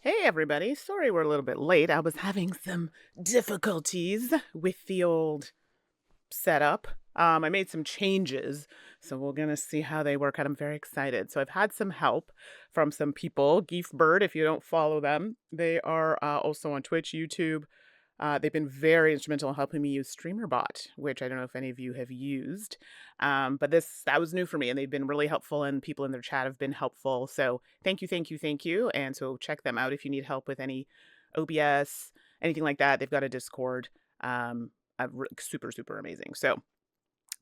Hey everybody, sorry we're a little bit late. I was having some difficulties with the old setup. I made some changes, so we're gonna see how they work out. I'm very excited. So I've had some help from some people. Bird, if you don't follow them, they are also on Twitch, YouTube. They've been very instrumental in helping me use StreamerBot, which I don't know if any of you have used. But that was new for me, and they've been really helpful, and people in their chat have been helpful. So thank you, thank you, thank you. And so check them out if you need help with any OBS, anything like that. They've got a Discord. Super, super amazing. So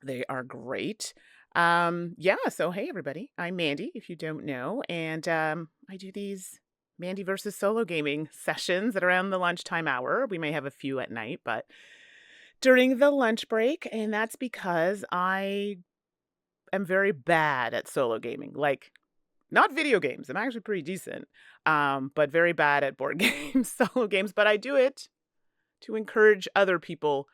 they are great. Yeah, so hey everybody, I'm Mandi, if you don't know, and I do these Mandi versus solo gaming sessions at around the lunchtime hour. We may have a few at night, but during the lunch break, and that's because I am very bad at solo gaming. Like, not video games. I'm actually pretty decent, but very bad at board games, solo games. But I do it to encourage other people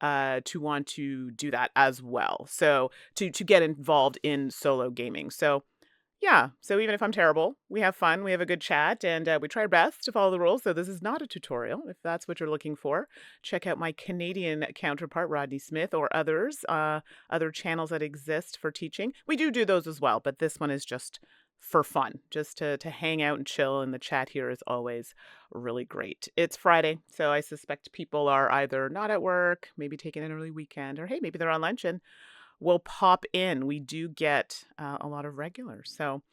to want to do that as well. So to get involved in solo gaming. So yeah, so even if I'm terrible, we have fun, we have a good chat, and we try our best to follow the rules. So this is not a tutorial. If that's what you're looking for, check out my Canadian counterpart, Rodney Smith, or others, other channels that exist for teaching. We do those as well, but this one is just for fun, just to hang out and chill, and the chat here is always really great. It's Friday, so I suspect people are either not at work, maybe taking an early weekend, or hey, maybe they're on lunch and will pop in. We do get a lot of regulars. So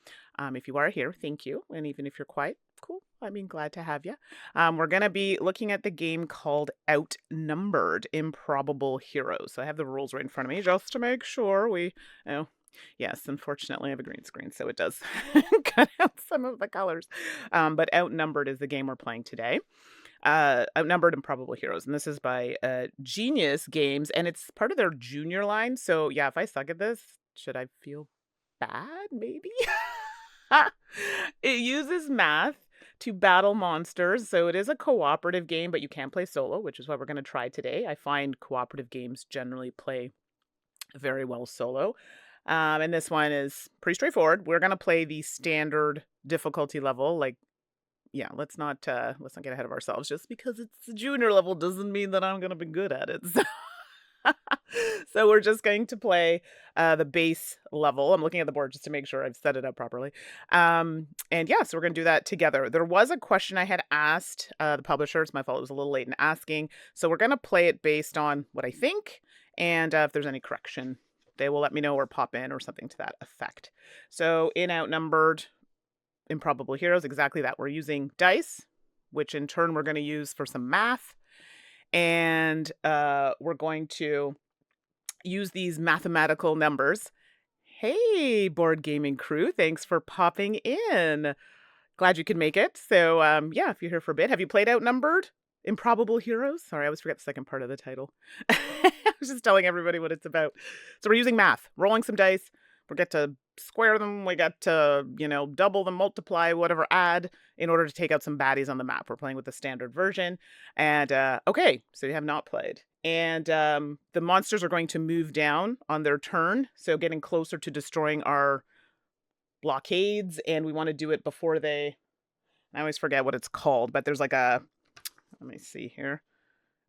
if you are here, thank you. And even if you're quiet, cool. I mean, glad to have you. We're going to be looking at the game called Outnumbered, Improbable Heroes. So I have the rules right in front of me just to make sure yes, unfortunately I have a green screen, so it does cut out some of the colors. But Outnumbered is the game we're playing today. Outnumbered Improbable Heroes, and this is by Genius Games, and it's part of their junior line. So yeah, if I suck at this, should I feel bad? Maybe. It uses math to battle monsters, so it is a cooperative game, but you can play solo, which is what we're going to try today. I find cooperative games generally play very well solo. And this one is pretty straightforward. We're going to play the standard difficulty level, yeah, let's not get ahead of ourselves. Just because it's the junior level doesn't mean that I'm going to be good at it. So we're just going to play the base level. I'm looking at the board just to make sure I've set it up properly. And yeah, so we're going to do that together. There was a question I had asked the publisher. It's my fault. It was a little late in asking. So we're going to play it based on what I think. And if there's any correction, they will let me know or pop in or something to that effect. So in Outnumbered Improbable Heroes, exactly that. We're using dice, which in turn we're going to use for some math. And we're going to use these mathematical numbers. Hey, board gaming crew, thanks for popping in. Glad you could make it. So yeah, if you're here for a bit, have you played Outnumbered Improbable Heroes? Sorry, I always forget the second part of the title. I was just telling everybody what it's about. So we're using math, rolling some dice. We get to square them. We got to, double them, multiply, whatever, add in order to take out some baddies on the map. We're playing with the standard version. And okay, so you have not played. And the monsters are going to move down on their turn. So getting closer to destroying our blockades. And we want to do it before I always forget what it's called, but there's let me see here.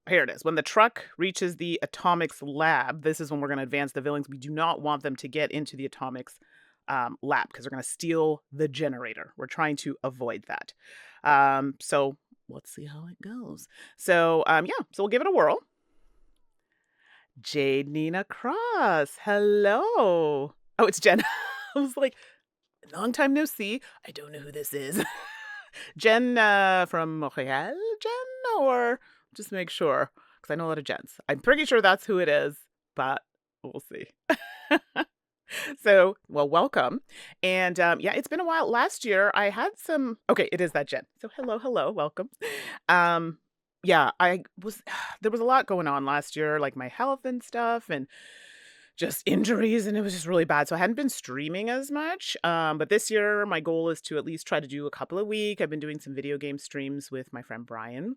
Here it is. When the truck reaches the Atomics lab, this is when we're going to advance the villains. We do not want them to get into the Atomics lab because they're going to steal the generator. We're trying to avoid that. So let's see how it goes. So yeah, so we'll give it a whirl. Jade Nina Cross. Hello. Oh, it's Jen. I was like, long time no see. I don't know who this is. Jen from Montreal, Jen, or just make sure, because I know a lot of Jens. I'm pretty sure that's who it is, but we'll see. So, well, welcome. And yeah, it's been a while. Last year, I had okay, it is that Jen. So hello, welcome. Yeah, there was a lot going on last year, like my health and stuff, and just injuries, and it was just really bad. So I hadn't been streaming as much. But this year, my goal is to at least try to do a couple a week. I've been doing some video game streams with my friend Brian.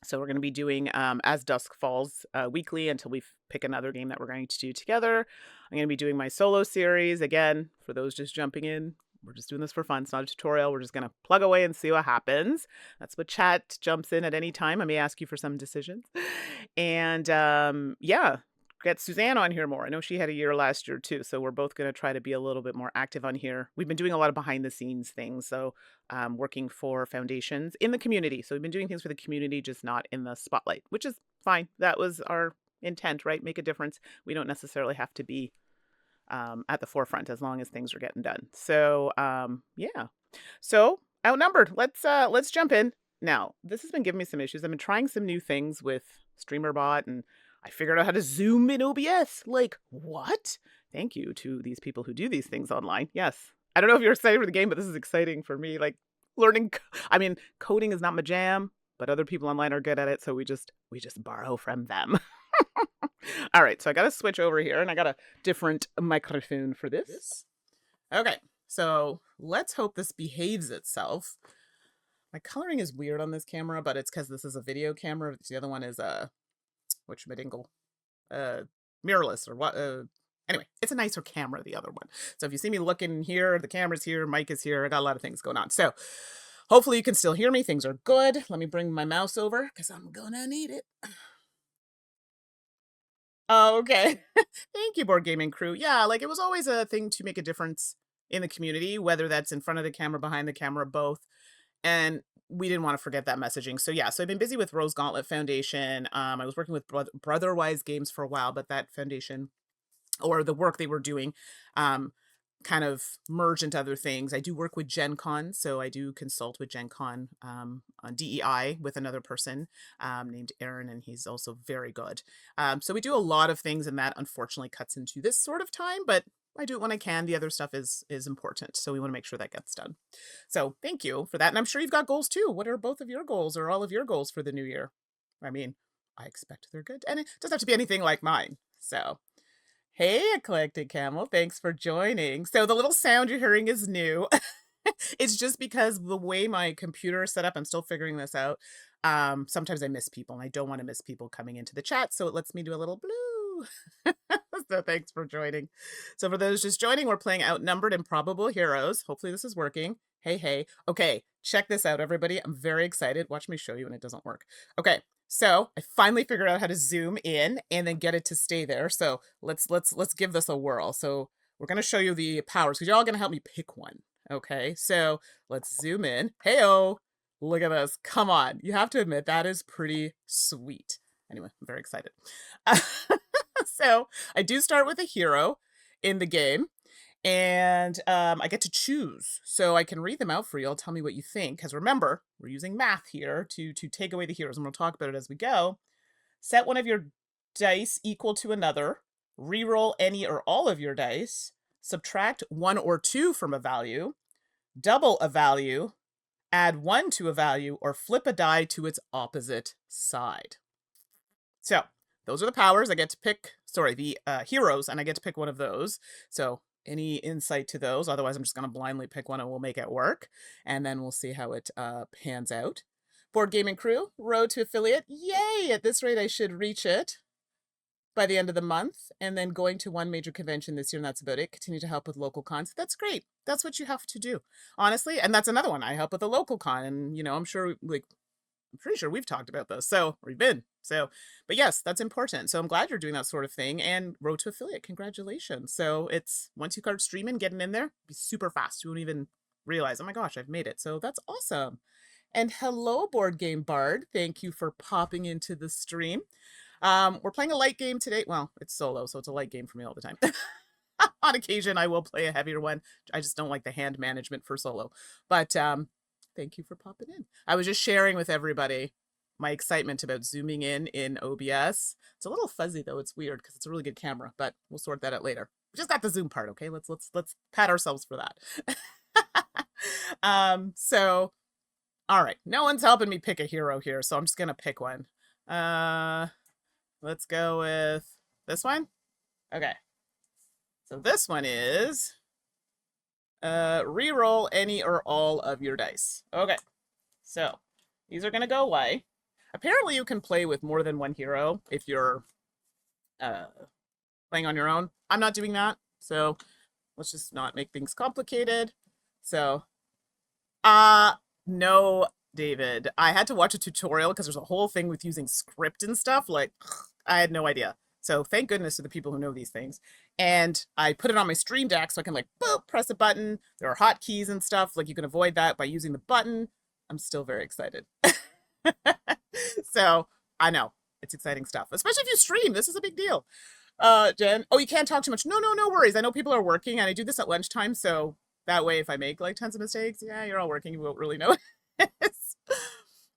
So we're going to be doing As Dusk Falls weekly until we pick another game that we're going to do together. I'm going to be doing my solo series. Again, for those just jumping in, we're just doing this for fun. It's not a tutorial. We're just going to plug away and see what happens. That's what chat jumps in at any time. I may ask you for some decisions. And yeah, get Suzanne on here more. I know she had a year last year too. So we're both going to try to be a little bit more active on here. We've been doing a lot of behind the scenes things. So working for foundations in the community. So we've been doing things for the community, just not in the spotlight, which is fine. That was our intent, right? Make a difference. We don't necessarily have to be at the forefront as long as things are getting done. So yeah. So Outnumbered. Let's jump in. Now, this has been giving me some issues. I've been trying some new things with StreamerBot, and I figured out how to zoom in OBS. Like, what? Thank you to these people who do these things online. Yes. I don't know if you're excited for the game, but this is exciting for me. Like learning, I mean, coding is not my jam, but other people online are good at it. So we just borrow from them. All right, so I got to switch over here, and I got a different microphone for this. Okay, so let's hope this behaves itself. My coloring is weird on this camera, but it's because this is a video camera. The other one is whatchamadinkle, mirrorless or what? Anyway, it's a nicer camera, the other one. So if you see me looking here, the camera's here, mic is here. I got a lot of things going on. So hopefully you can still hear me. Things are good. Let me bring my mouse over because I'm gonna need it. Oh, okay. Thank you, Board Gaming Crew. Yeah, like it was always a thing to make a difference in the community, whether that's in front of the camera, behind the camera, both. And we didn't want to forget that messaging. So yeah, so I've been busy with Rose Gauntlet Foundation. I was working with Brotherwise Games for a while, but that foundation or the work they were doing kind of merge into other things. I do work with Gen Con, so I do consult with Gen Con on DEI with another person named Aaron, and he's also very good. So we do a lot of things, and that unfortunately cuts into this sort of time, but I do it when I can. The other stuff is important, so we want to make sure that gets done. So thank you for that, and I'm sure you've got goals too. What are both of your goals or all of your goals for the new year? I mean, I expect they're good, and it doesn't have to be anything like mine, so... Hey, Eclectic Camel, thanks for joining. So the little sound you're hearing is new. It's just because the way my computer is set up, I'm still figuring this out. Sometimes I miss people, and I don't want to miss people coming into the chat, so it lets me do a little blue. So thanks for joining. So for those just joining, we're playing Outnumbered Improbable Heroes. Hopefully this is working. Hey. Okay, check this out, everybody. I'm very excited. Watch me show you when it doesn't work. Okay. So I finally figured out how to zoom in and then get it to stay there. So let's give this a whirl. So we're going to show you the powers because you're all going to help me pick one. Okay, so let's zoom in. Hey-oh, look at this. Come on. You have to admit that is pretty sweet. Anyway, I'm very excited. So I do start with a hero in the game. And I get to choose. So I can read them out for you. I'll tell me what you think. Because remember, we're using math here to take away the heroes. And we'll talk about it as we go. Set one of your dice equal to another. Reroll any or all of your dice. Subtract 1 or 2 from a value. Double a value. Add 1 to a value. Or flip a die to its opposite side. So those are the powers. I get to pick, the heroes. And I get to pick one of those. So... any insight to those? Otherwise, I'm just going to blindly pick one and we'll make it work. And then we'll see how it pans out. Board Gaming Crew, road to affiliate. Yay! At this rate, I should reach it by the end of the month. And then going to one major convention this year, and that's about it. Continue to help with local cons. That's great. That's what you have to do, honestly. And that's another one. I help with a local con. And, I'm sure, I'm pretty sure we've talked about this. So, or we've been. So, but yes, that's important. So I'm glad you're doing that sort of thing. And road to affiliate, congratulations. So it's, once you start streaming, getting in there, be super fast. You won't even realize, oh my gosh, I've made it. So that's awesome. And hello, Board Game Bard. Thank you for popping into the stream. We're playing a light game today. Well, it's solo, so it's a light game for me all the time. On occasion, I will play a heavier one. I just don't like the hand management for solo. But thank you for popping in. I was just sharing with everybody my excitement about zooming in OBS. It's a little fuzzy though. It's weird because it's a really good camera, but we'll sort that out later. We just got the zoom part, okay? Let's pat ourselves for that. So all right, no one's helping me pick a hero here, so I'm just gonna pick one. Let's go with this one. Okay. So this one is reroll any or all of your dice. Okay. So these are gonna go away. Apparently you can play with more than one hero if you're playing on your own. I'm not doing that, so let's just not make things complicated. So, no, David. I had to watch a tutorial because there's a whole thing with using script and stuff. Like, I had no idea. So thank goodness to the people who know these things. And I put it on my stream deck so I can like, boop, press a button. There are hotkeys and stuff. Like you can avoid that by using the button. I'm still very excited. So I know it's exciting stuff, especially if you stream. This is a big deal. Jen, oh, you can't talk too much. No, no worries. I know people are working and I do this at lunchtime. So that way, if I make like tons of mistakes, yeah, you're all working. You won't really know it.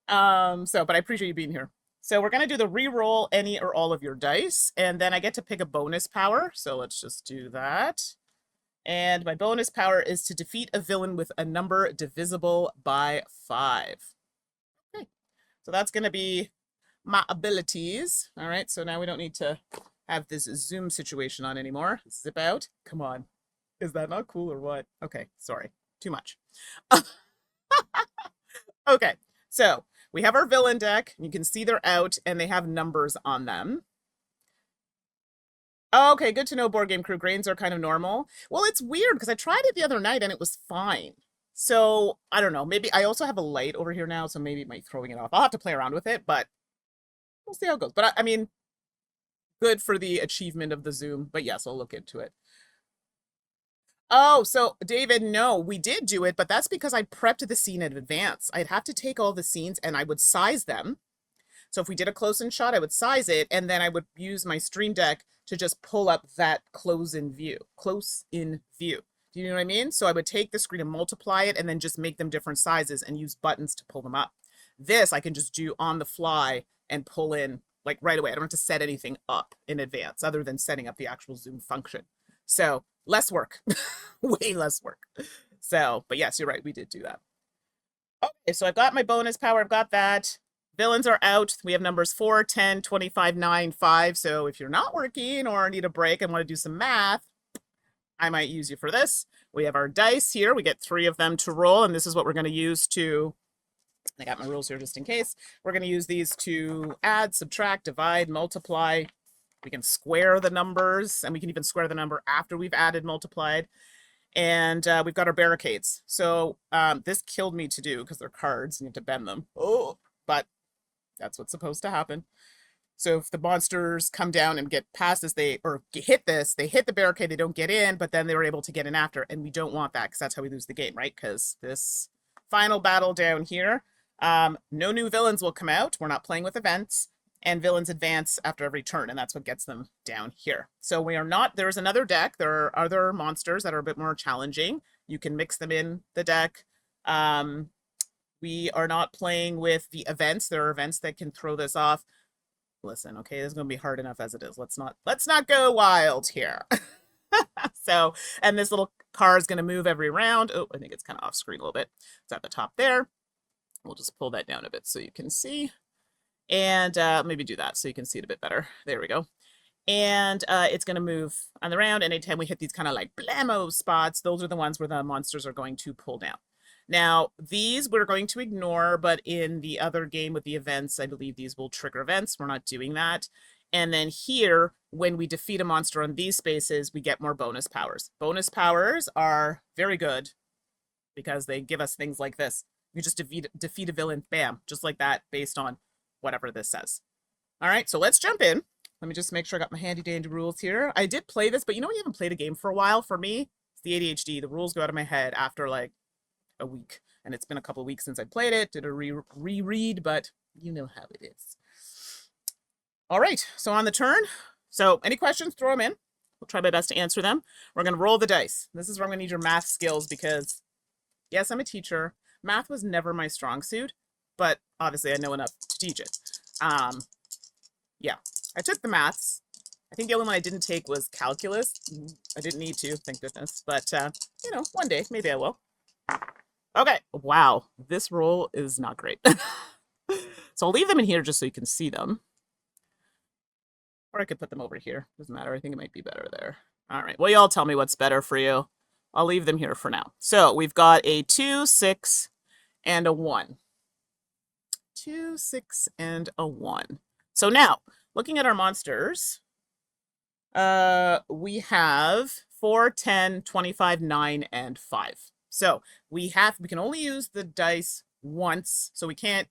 But I appreciate you being here. So we're going to do the re-roll any or all of your dice, and then I get to pick a bonus power. So let's just do that. And my bonus power is to defeat a villain with a number divisible by 5. Okay. So that's going to be my abilities. All right. So now we don't need to have this Zoom situation on anymore. Zip out. Come on. Is that not cool or what? Okay. Sorry. Too much. Okay. So we have our villain deck. You can see they're out and they have numbers on them. Oh, okay, good to know, Board Game Crew. Grains are kind of normal. Well, it's weird because I tried it the other night and it was fine. So I don't know. Maybe I also have a light over here now, so maybe it might be throwing it off. I'll have to play around with it, but we'll see how it goes. But I mean, good for the achievement of the Zoom. But yes, I'll look into it. Oh, so David, no, we did do it, but that's because I prepped the scene in advance. I'd have to take all the scenes and I would size them. So if we did a close-in shot, I would size it, and then I would use my stream deck to just pull up that close-in view. Close-in view. Do you know what I mean? So I would take the screen and multiply it, and then just make them different sizes and use buttons to pull them up. This I can just do on the fly and pull in like right away. I don't have to set anything up in advance other than setting up the actual Zoom function. So less work, way less work. So, but yes, you're right. We did do that. Okay, so I've got my bonus power. I've got that. Villains are out. We have numbers 4, 10, 25, 9, 5. So if you're not working or need a break and want to do some math, I might use you for this. We have our dice here. We get 3 of them to roll, and this is what we're going to use to, I got my rules here just in case. We're going to use these to add, subtract, divide, multiply. We can square the numbers, and we can even square the number after we've added, multiplied. And we've got our barricades. So this killed me to do because they're cards and you have to bend them. Oh, but that's what's supposed to happen. So if the monsters come down and get past this, they hit the barricade, they don't get in, but then they were able to get in after, and we don't want that because that's how we lose the game, right? Because this final battle down here, no new villains will come out. We're not playing with events, and villains advance after every turn, and that's what gets them down here. So we are not, there's another deck. There are other monsters that are a bit more challenging. You can mix them in the deck. We are not playing with the events. There are events that can throw this off. Listen, okay, this is going to be hard enough as it is. Let's not go wild here. So, and this little car is going to move every round. Oh, I think it's kind of off screen a little bit. It's at the top there. We'll just pull that down a bit so you can see. And maybe do that so you can see it a bit better. There we go. And it's going to move on the round. And anytime we hit these kind of like blammo spots, those are the ones where the monsters are going to pull down. Now, these we're going to ignore, but in the other game with the events, I believe these will trigger events. We're not doing that. And then here, when we defeat a monster on these spaces, we get more bonus powers. Bonus powers are very good because they give us things like this. You just defeat a villain, bam, just like that, based on whatever this says. All right, so let's jump in. Let me just make sure I got my handy dandy rules here. I did play this, but you know, you haven't played a game for a while. For me, it's the ADHD. The rules go out of my head after like a week, and it's been a couple of weeks since I played it. Did a reread, but you know how it is. All right, so on the turn. So any questions, throw them in. We'll try my best to answer them. We're going to roll the dice. This is where I'm going to need your math skills because, yes, I'm a teacher. Math was never my strong suit, but obviously I know enough to teach it. Yeah, I took the maths. I think the only one I didn't take was calculus. I didn't need to, thank goodness. But, you know, one day, maybe I will. Okay, wow, this roll is not great. So I'll leave them in here just so you can see them. Or I could put them over here. Doesn't matter. I think it might be better there. All right, well, y'all tell me what's better for you. I'll leave them here for now. So we've got a 2, 6, and a 1. 2, 6, and a 1. So now, looking at our monsters, we have 4, 10, 25, 9, and 5. So we can only use the dice once. So we can't,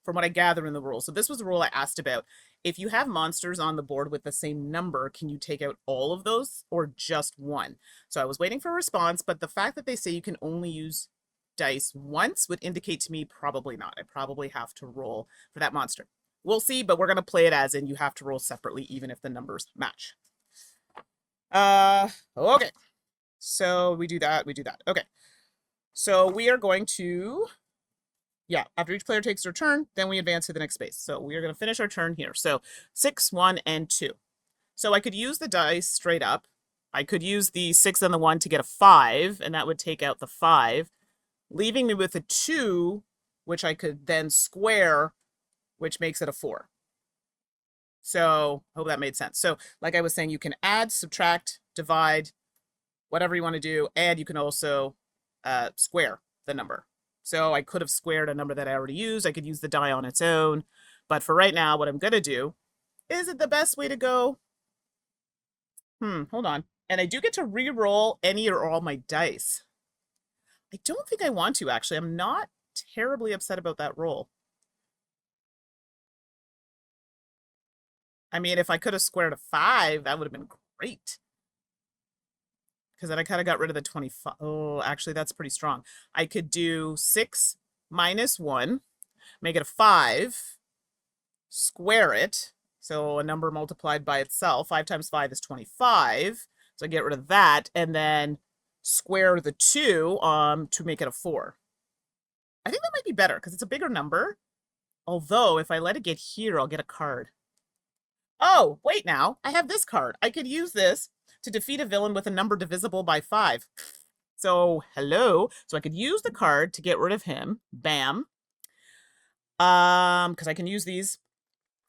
from what I gather in the rule. So this was the rule I asked about. If you have monsters on the board with the same number, can you take out all of those or just one? So I was waiting for a response, but the fact that they say you can only use dice once would indicate to me probably not. I probably have to roll for that monster. We'll see, but we're going to play it as in you have to roll separately even if the numbers match. Okay. So we do that. Okay. So we are going to, yeah, after each player takes their turn, then we advance to the next space. So we are going to finish our turn here. So 6, 1, and 2. So I could use the dice straight up. I could use the 6 and the 1 to get a 5, and that would take out the 5, leaving me with a 2, which I could then square, which makes it a 4. So I hope that made sense. So like I was saying, you can add, subtract, divide, whatever you want to do, and you can also square the number. So I could have squared a number that I already used. I could use the die on its own. But for right now, what I'm going to do, is it the best way to go? Hold on. And I do get to re-roll any or all my dice. I don't think I want to, actually. I'm not terribly upset about that roll. I mean, if I could have squared a 5, that would have been great. Because then I kind of got rid of the 25. Oh, actually, that's pretty strong. I could do 6 minus 1, make it a 5, square it. So a number multiplied by itself. 5 times 5 is 25. So I get rid of that, and then square the 2 to make it a 4. I think that might be better, because it's a bigger number. Although, if I let it get here, I'll get a card. Oh, wait now. I have this card. I could use this to defeat a villain with a number divisible by 5. So, hello. So I could use the card to get rid of him. Bam. Because I can use these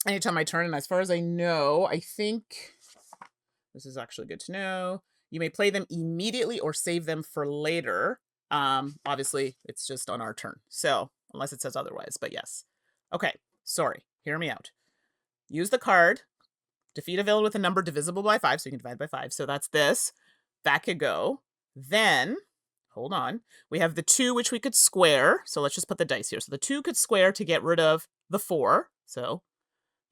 anytime I turn. And as far as I know, I think this is actually good to know. You may play them immediately or save them for later. Obviously, it's just on our turn. So, unless it says otherwise, but yes. Okay, sorry. Hear me out. Use the card. Defeat a villain with a number divisible by 5, so you can divide by 5. So that's this. That could go. Then, hold on. We have the 2, which we could square. So let's just put the dice here. So the 2 could square to get rid of the 4. So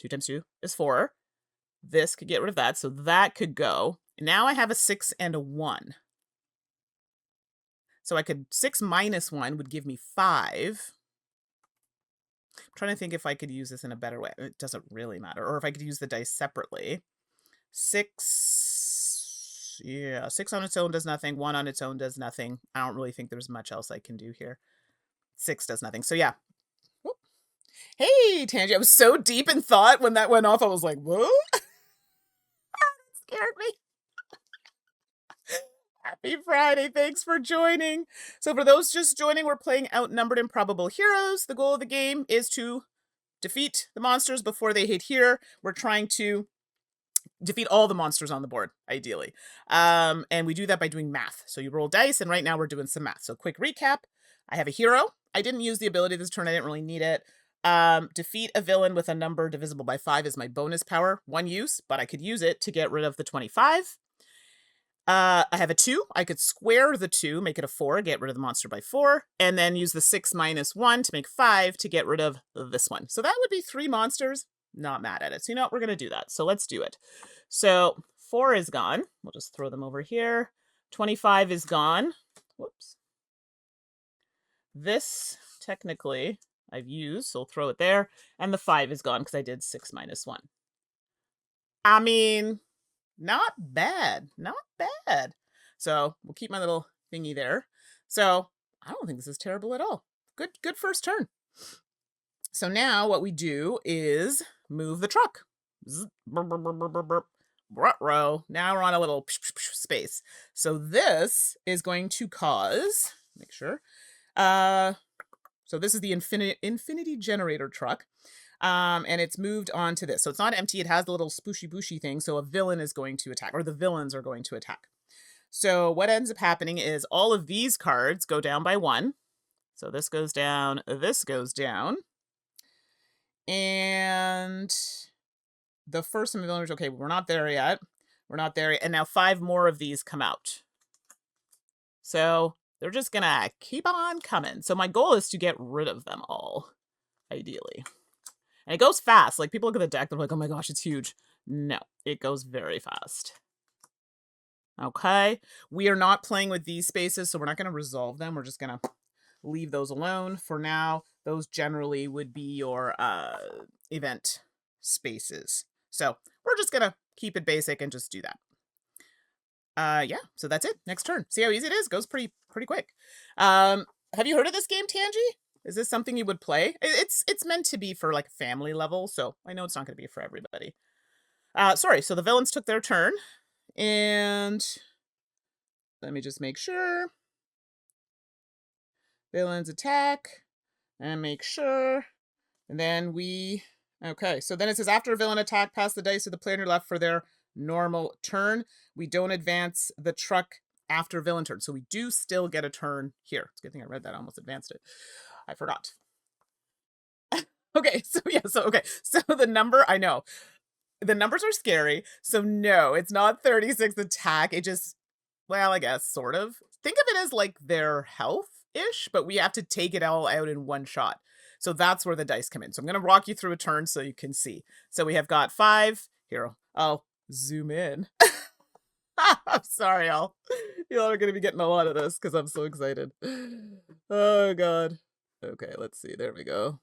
2 times 2 is 4. This could get rid of that. So that could go. Now I have a 6 and a 1. So I could, 6 minus 1 would give me 5. I'm trying to think if I could use this in a better way. It doesn't really matter. Or if I could use the dice separately. 6, yeah, 6 on its own does nothing. 1 on its own does nothing. I don't really think there's much else I can do here. 6 does nothing. So yeah. Whoop. Hey, Tangy, I was so deep in thought when that went off. I was like, whoa. That scared me. Happy Friday. Thanks for joining. So for those just joining, we're playing Outnumbered Improbable Heroes. The goal of the game is to defeat the monsters before they hit here. We're trying to defeat all the monsters on the board, ideally. And we do that by doing math. So you roll dice, and right now we're doing some math. So quick recap. I have a hero. I didn't use the ability this turn. I didn't really need it. Defeat a villain with a number divisible by 5 is my bonus power. 1 use, but I could use it to get rid of the 25. I have a 2. I could square the 2, make it a 4, get rid of the monster by 4, and then use the 6 minus 1 to make 5 to get rid of this one. So that would be 3 monsters. Not mad at it. So you know what? We're going to do that. So let's do it. So 4 is gone. We'll just throw them over here. 25 is gone. Whoops. This, technically, I've used, so we'll throw it there. And the 5 is gone because I did 6 minus 1. I mean, not bad. Not bad. So we'll keep my little thingy there. So I don't think this is terrible at all. Good first turn. So now what we do is move the truck. Ruh-roh. Now we're on a little space. So this is going to cause, make sure. So this is the infinity generator truck. And it's moved on to this. So it's not empty. It has the little spooshy booshy thing. So a villain is going to attack, or the villains are going to attack. So what ends up happening is all of these cards go down by 1. So this goes down, this goes down. And the first of the villains, okay, we're not there yet. We're not there yet. And now 5 more of these come out. So they're just gonna keep on coming. So my goal is to get rid of them all, ideally. And it goes fast. Like, people look at the deck, they're like, oh my gosh, it's huge. No, it goes very fast. Okay, we are not playing with these spaces, so we're not going to resolve them. We're just going to leave those alone for now. Those generally would be your event spaces. So we're just going to keep it basic and just do that. Yeah, so that's it. Next turn. See how easy it is? Goes pretty quick. Have you heard of this game, Tangy? Is this something you would play? It's meant to be for like family level, so I know it's not going to be for everybody. Sorry, so the villains took their turn. And let me just make sure. Villains attack. And make sure. And then we... Okay, so then it says, after a villain attack, pass the dice to the player on your left for their normal turn. We don't advance the truck after villain turn. So we do still get a turn here. It's a good thing I read that. I almost advanced it. I forgot. Okay, so yeah, so the number, I know. The numbers are scary, so no, it's not 36 attack. It just, well, I guess, sort of. Think of it as like their health-ish, but we have to take it all out in one shot. So that's where the dice come in. So I'm going to walk you through a turn so you can see. So we have got 5. Here, I'll zoom in. I'm sorry, y'all. Y'all are going to be getting a lot of this because I'm so excited. Oh, God. Okay, let's see. There we go.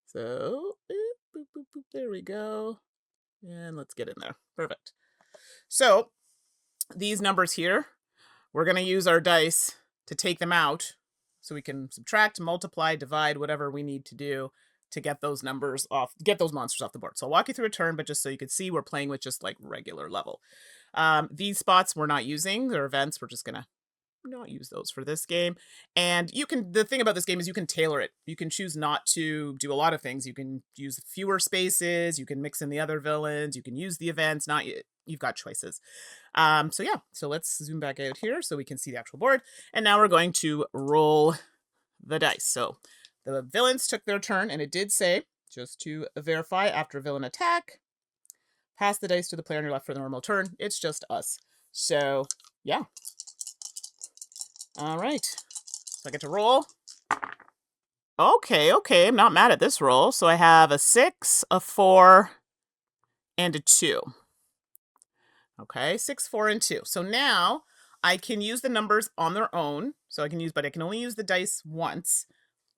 So, boop, boop, boop, there we go. And let's get in there. Perfect. So these numbers here, we're going to use our dice to take them out so we can subtract, multiply, divide, whatever we need to do to get those numbers off, get those monsters off the board. So I'll walk you through a turn, but just so you can see, we're playing with just like regular level. These spots we're not using. They're events. We're just going to not use those for this game. And you can, the thing about this game is you can tailor it. You can choose not to do a lot of things. You can use fewer spaces, you can mix in the other villains, you can use the events, not, you've got choices. So yeah, so let's zoom back out here so we can see the actual board. And now we're going to roll the dice. So the villains took their turn, and it did say, just to verify, after a villain attack, pass the dice to the player on your left for the normal turn. It's just us. So yeah. All right, so I get to roll. Okay, I'm not mad at this roll. So I have a 6, a 4, and a 2. Okay, 6, 4, and 2. So now I can use the numbers on their own. So I can use, but I can only use the dice once,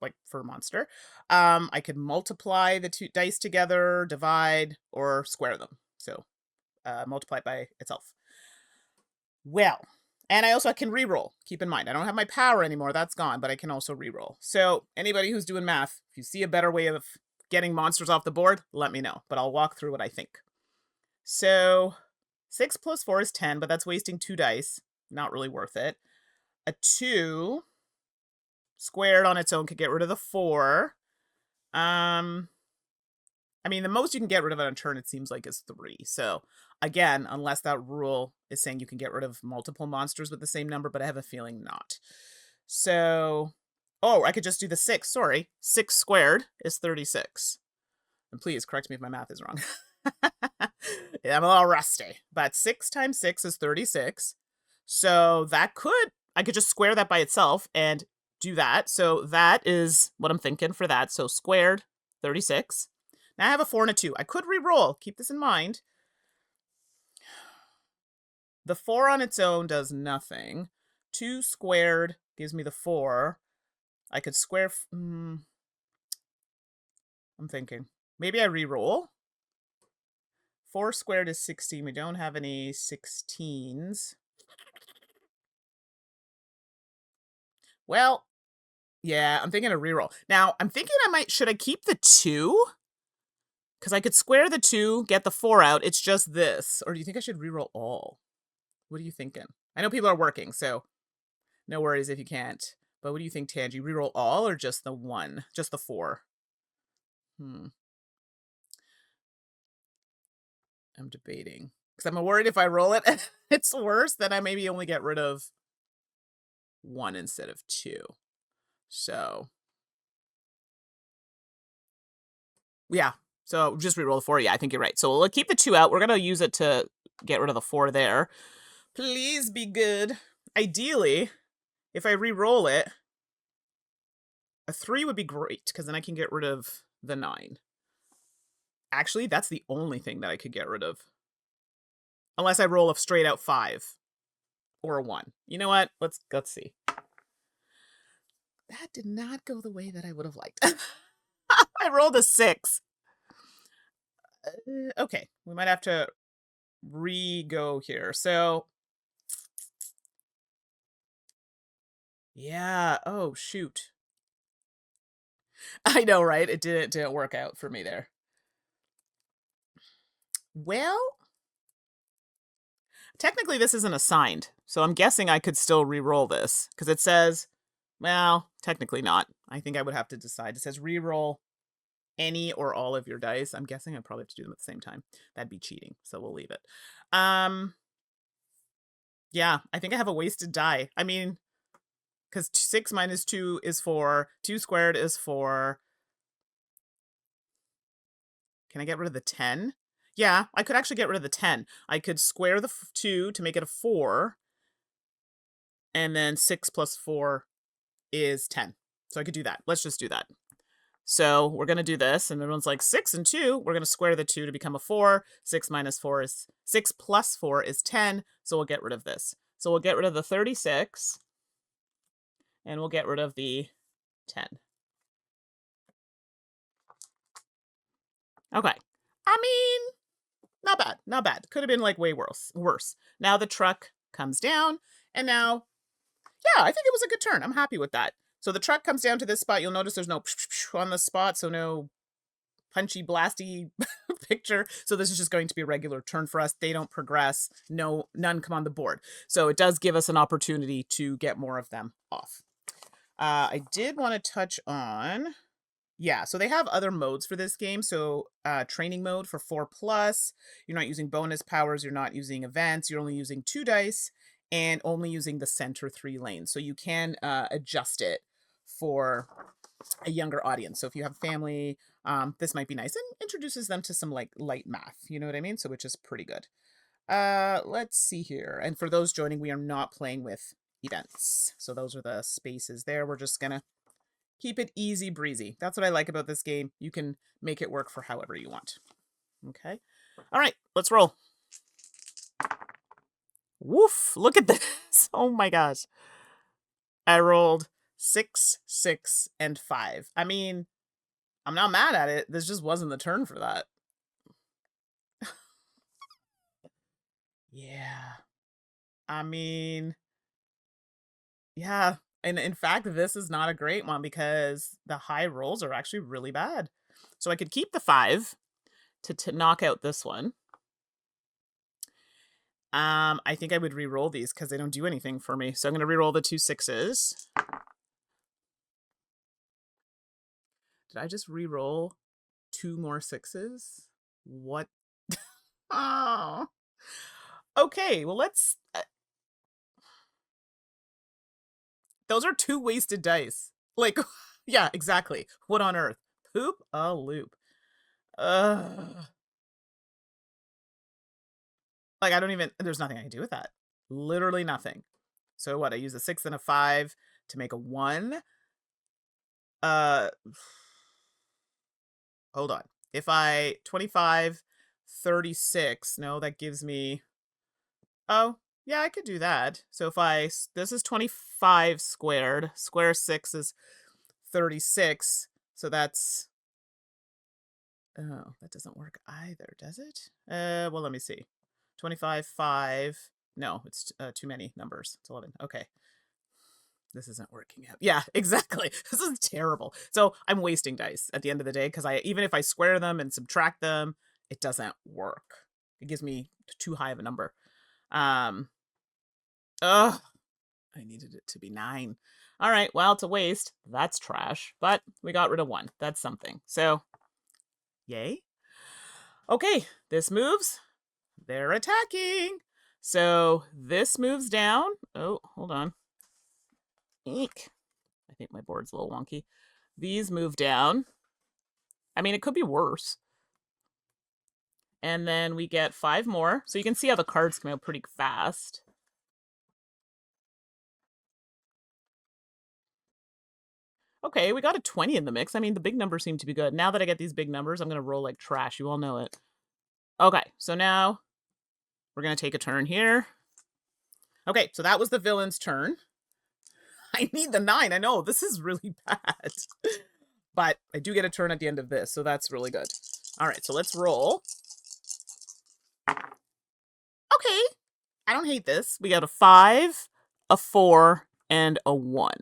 like for a monster. I could multiply the 2 dice together, divide, or square them. So multiply it by itself. Well, and I can re-roll. Keep in mind, I don't have my power anymore. That's gone, but I can also re-roll. So anybody who's doing math, if you see a better way of getting monsters off the board, let me know. But I'll walk through what I think. So 6 plus 4 is 10, but that's wasting 2 dice. Not really worth it. A 2 squared on its own could get rid of the 4. I mean, the most you can get rid of on a turn, it seems like, is 3. So, again, unless that rule is saying you can get rid of multiple monsters with the same number, but I have a feeling not. So, oh, I could just do the 6. Sorry. 6 squared is 36. And please correct me if my math is wrong. Yeah, I'm a little rusty. But 6 times 6 is 36. So I could just square that by itself and do that. So that is what I'm thinking for that. So squared, 36. Now I have a 4 and a 2. I could re-roll. Keep this in mind. The 4 on its own does nothing. 2 squared gives me the 4. I could square... I'm thinking. Maybe I re-roll. 4 squared is 16. We don't have any 16s. Well, yeah, I'm thinking a re-roll. Now, I'm thinking should I keep the 2? Because I could square the 2, get the 4 out. It's just this. Or do you think I should re-roll all? What are you thinking? I know people are working, so no worries if you can't. But what do you think, Tangy? Re-roll all or just the 1? Just the 4? I'm debating. Because I'm worried if I roll it, it's worse, then I maybe only get rid of 1 instead of 2. So, yeah. So just re-roll the 4. Yeah, I think you're right. So we'll keep the 2 out. We're going to use it to get rid of the 4 there. Please be good. Ideally, if I re-roll it, a 3 would be great, because then I can get rid of the 9. Actually, that's the only thing that I could get rid of. Unless I roll a straight out 5. Or a 1. You know what? Let's see. That did not go the way that I would have liked. I rolled a 6. Okay, we might have to re-go here. So, yeah. Oh, shoot. I know, right? It didn't work out for me there. Well, technically this isn't assigned, so I'm guessing I could still re-roll this, because it says, well, technically not. I think I would have to decide. It says re-roll any or all of your dice. I'm guessing I probably have to do them at the same time. That'd be cheating, so we'll leave it. Yeah, I think I have a wasted die. I mean, because 6 minus 2 is 4. 2 squared is 4. Can I get rid of the 10? Yeah, I could actually get rid of the 10. I could square the 2 to make it a 4. And then 6 plus 4 is 10. So I could do that. Let's just do that. So we're going to do this, and everyone's like, 6 and 2, we're going to square the 2 to become a 4. 6 minus 4 is 6 plus 4 is 10, so we'll get rid of this. So we'll get rid of the 36, and we'll get rid of the 10. Okay. I mean, not bad, not bad. Could have been like way worse. Now the truck comes down, and now, yeah, I think it was a good turn. I'm happy with that. So the truck comes down to this spot. You'll notice there's no on the spot, so no punchy, blasty picture. So this is just going to be a regular turn for us. They don't progress. None come on the board. So it does give us an opportunity to get more of them off. I did want to touch on, yeah, so they have other modes for this game. So training mode for 4+. You're not using bonus powers. You're not using events. You're only using 2 dice and only using the center 3 lanes. So you can adjust it for a younger audience. So if you have family, this might be nice, and introduces them to some like light math, you know what I mean? So which is pretty good. Let's see here. And for those joining, we are not playing with events. So those are the spaces there. We're just gonna keep it easy breezy. That's what I like about this game. You can make it work for however you want. Okay. All right, let's roll. Woof, look at this. Oh my gosh. I rolled 6, 6, and 5. I mean, I'm not mad at it. This just wasn't the turn for that. Yeah. I mean, yeah. And in fact, this is not a great one because the high rolls are actually really bad. So I could keep the 5 to knock out this one. I think I would re-roll these because they don't do anything for me. So I'm going to re-roll the 2 6s. Did I just re-roll 2 more 6s? What? Oh. Okay, well, let's... those are 2 wasted dice. Like, yeah, exactly. What on earth? Poop a loop. Like, I don't even... there's nothing I can do with that. Literally nothing. So what? I use a 6 and a 5 to make a 1. Hold on. If I... 25, 36... no, that gives me... oh, yeah, I could do that. So if I... this is 25 squared. Square 6 is 36. So that's... oh, that doesn't work either, does it? Well, let me see. 25, 5. No, it's too many numbers. It's 11. Okay. This isn't working out. Yeah, exactly. This is terrible. So I'm wasting dice at the end of the day because even if I square them and subtract them, it doesn't work. It gives me too high of a number. I needed it to be 9. All right, well, it's a waste. That's trash. But we got rid of 1. That's something. So, yay. Okay, this moves. They're attacking. So this moves down. Oh, hold on. Eek. I think my board's a little wonky. These move down. I mean, it could be worse. And then we get 5 more. So you can see how the cards come out pretty fast. Okay, we got a 20 in the mix. I mean, the big numbers seem to be good. Now that I get these big numbers, I'm going to roll like trash. You all know it. Okay, so now we're going to take a turn here. Okay, so that was the villain's turn. I need the 9. I know, this is really bad. But I do get a turn at the end of this, so that's really good. All right, so let's roll. Okay, I don't hate this. We got a 5, a 4, and a 1.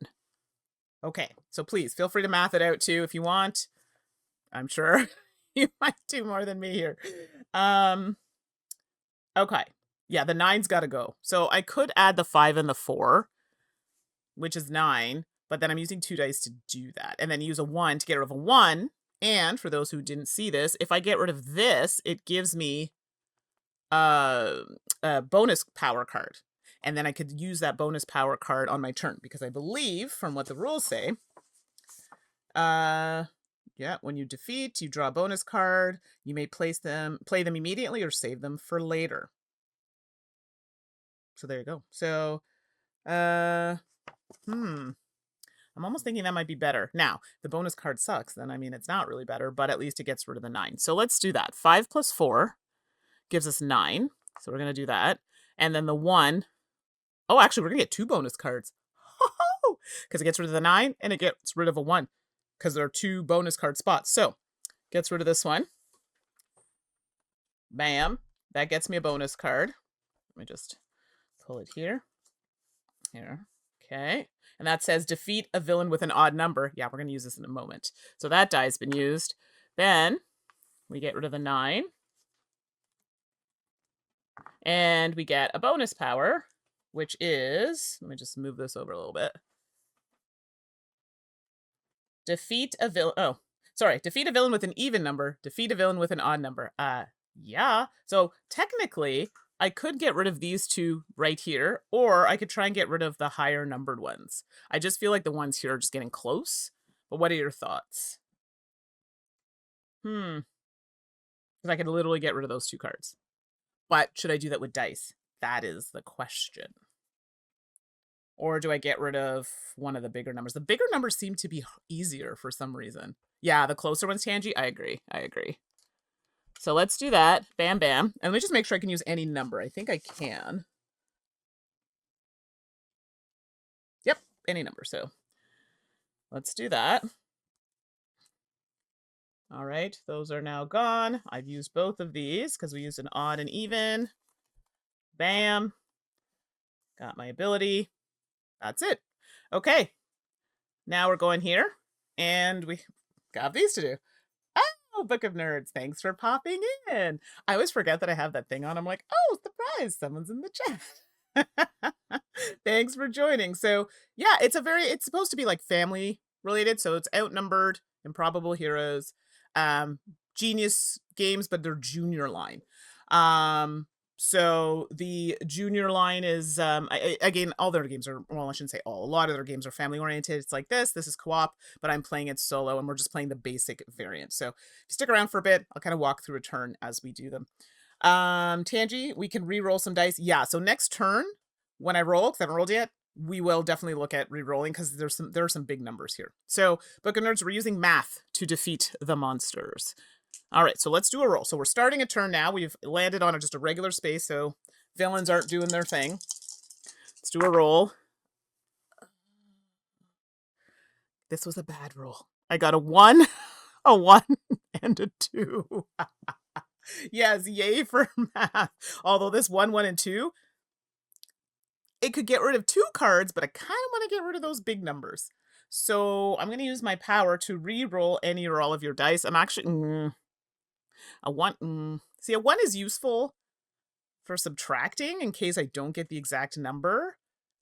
Okay, so please feel free to math it out too if you want. I'm sure you might do more than me here. Okay, yeah, the 9's got to go. So I could add the 5 and the 4, which is 9, but then I'm using 2 dice to do that. And then use a 1 to get rid of a 1. And for those who didn't see this, if I get rid of this, it gives me a bonus power card. And then I could use that bonus power card on my turn, because I believe, from what the rules say, yeah, when you defeat, you draw a bonus card. You may play them immediately or save them for later. So there you go. So, I'm almost thinking that might be better. Now, the bonus card sucks, then I mean, it's not really better, but at least it gets rid of the 9. So let's do that. 5 plus 4 gives us 9. So we're going to do that. And then the 1, oh, actually, we're going to get 2 bonus cards. Because it gets rid of the 9 and it gets rid of a 1. Because there are 2 bonus card spots. So, gets rid of this one. Bam. That gets me a bonus card. Let me just pull it here. Here. Okay. And that says defeat a villain with an odd number. Yeah, we're going to use this in a moment. So that die's been used. Then we get rid of the 9. And we get a bonus power, which is, let me just move this over a little bit. Defeat a villain. Oh, sorry. Defeat a villain with an even number. Defeat a villain with an odd number. Yeah. So technically, I could get rid of these 2 right here, or I could try and get rid of the higher numbered ones. I just feel like the ones here are just getting close. But what are your thoughts? Because I could literally get rid of those 2 cards. But should I do that with dice? That is the question. Or do I get rid of one of the bigger numbers? The bigger numbers seem to be easier for some reason. Yeah, the closer ones, Tangy. I agree. So let's do that. Bam, bam. And let me just make sure I can use any number. I think I can. Yep, any number. So let's do that. All right, those are now gone. I've used both of these because we used an odd and even. Bam. Got my ability. That's it. Okay. Now we're going here, and we got these to do. Oh, Book of Nerds, thanks for popping in. I always forget that I have that thing on. I'm like, oh, surprise, someone's in the chat. Thanks for joining. So, yeah, it's supposed to be like family related. So it's Outnumbered, Improbable Heroes, Genius games, but they're junior line. So the junior line is, again, all their games are, well, I shouldn't say all, a lot of their games are family oriented. It's like this is co-op, but I'm playing it solo and we're just playing the basic variant. So if you stick around for a bit, I'll kind of walk through a turn as we do them. Tangy, we can re-roll some dice. Yeah, so next turn, when I roll, because I haven't rolled yet, we will definitely look at re-rolling because there are some big numbers here. So Book of Nerds, we're using math to defeat the monsters. All right, so let's do a roll. So we're starting a turn now. We've landed on just a regular space, so villains aren't doing their thing. Let's do a roll. This was a bad roll. I got a 1, a 1, and a 2. Yes, yay for math. Although this 1, 1, and 2, it could get rid of 2 cards, but I kind of want to get rid of those big numbers. So I'm going to use my power to re-roll any or all of your dice. I'm actually... a 1... See, a 1 is useful for subtracting in case I don't get the exact number.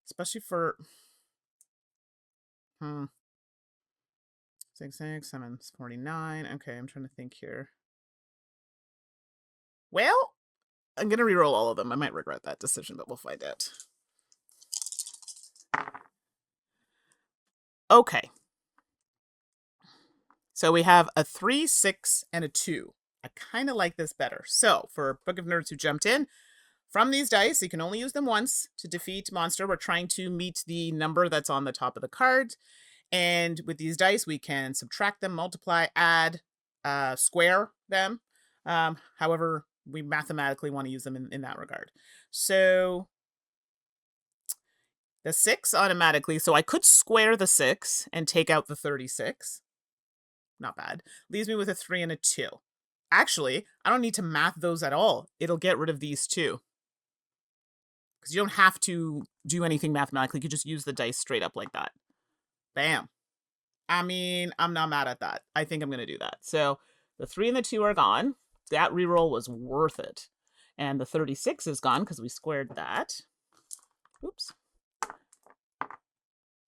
Especially for... 6, 6, 7, 49. Okay, I'm trying to think here. Well, I'm going to re-roll all of them. I might regret that decision, but we'll find out. Okay. So we have a 3, 6, and a 2. I kind of like this better. So for Book of Nerds who jumped in, from these dice, you can only use them once to defeat monster. We're trying to meet the number that's on the top of the card. And with these dice, we can subtract them, multiply, add, square them, however we mathematically want to use them in that regard. So the 6 automatically, so I could square the 6 and take out the 36. Not bad. Leaves me with a 3 and a 2. Actually, I don't need to math those at all. It'll get rid of these two. Because you don't have to do anything mathematically. You could just use the dice straight up like that. Bam. I mean, I'm not mad at that. I think I'm going to do that. So the 3 and the 2 are gone. That reroll was worth it. And the 36 is gone because we squared that. Oops.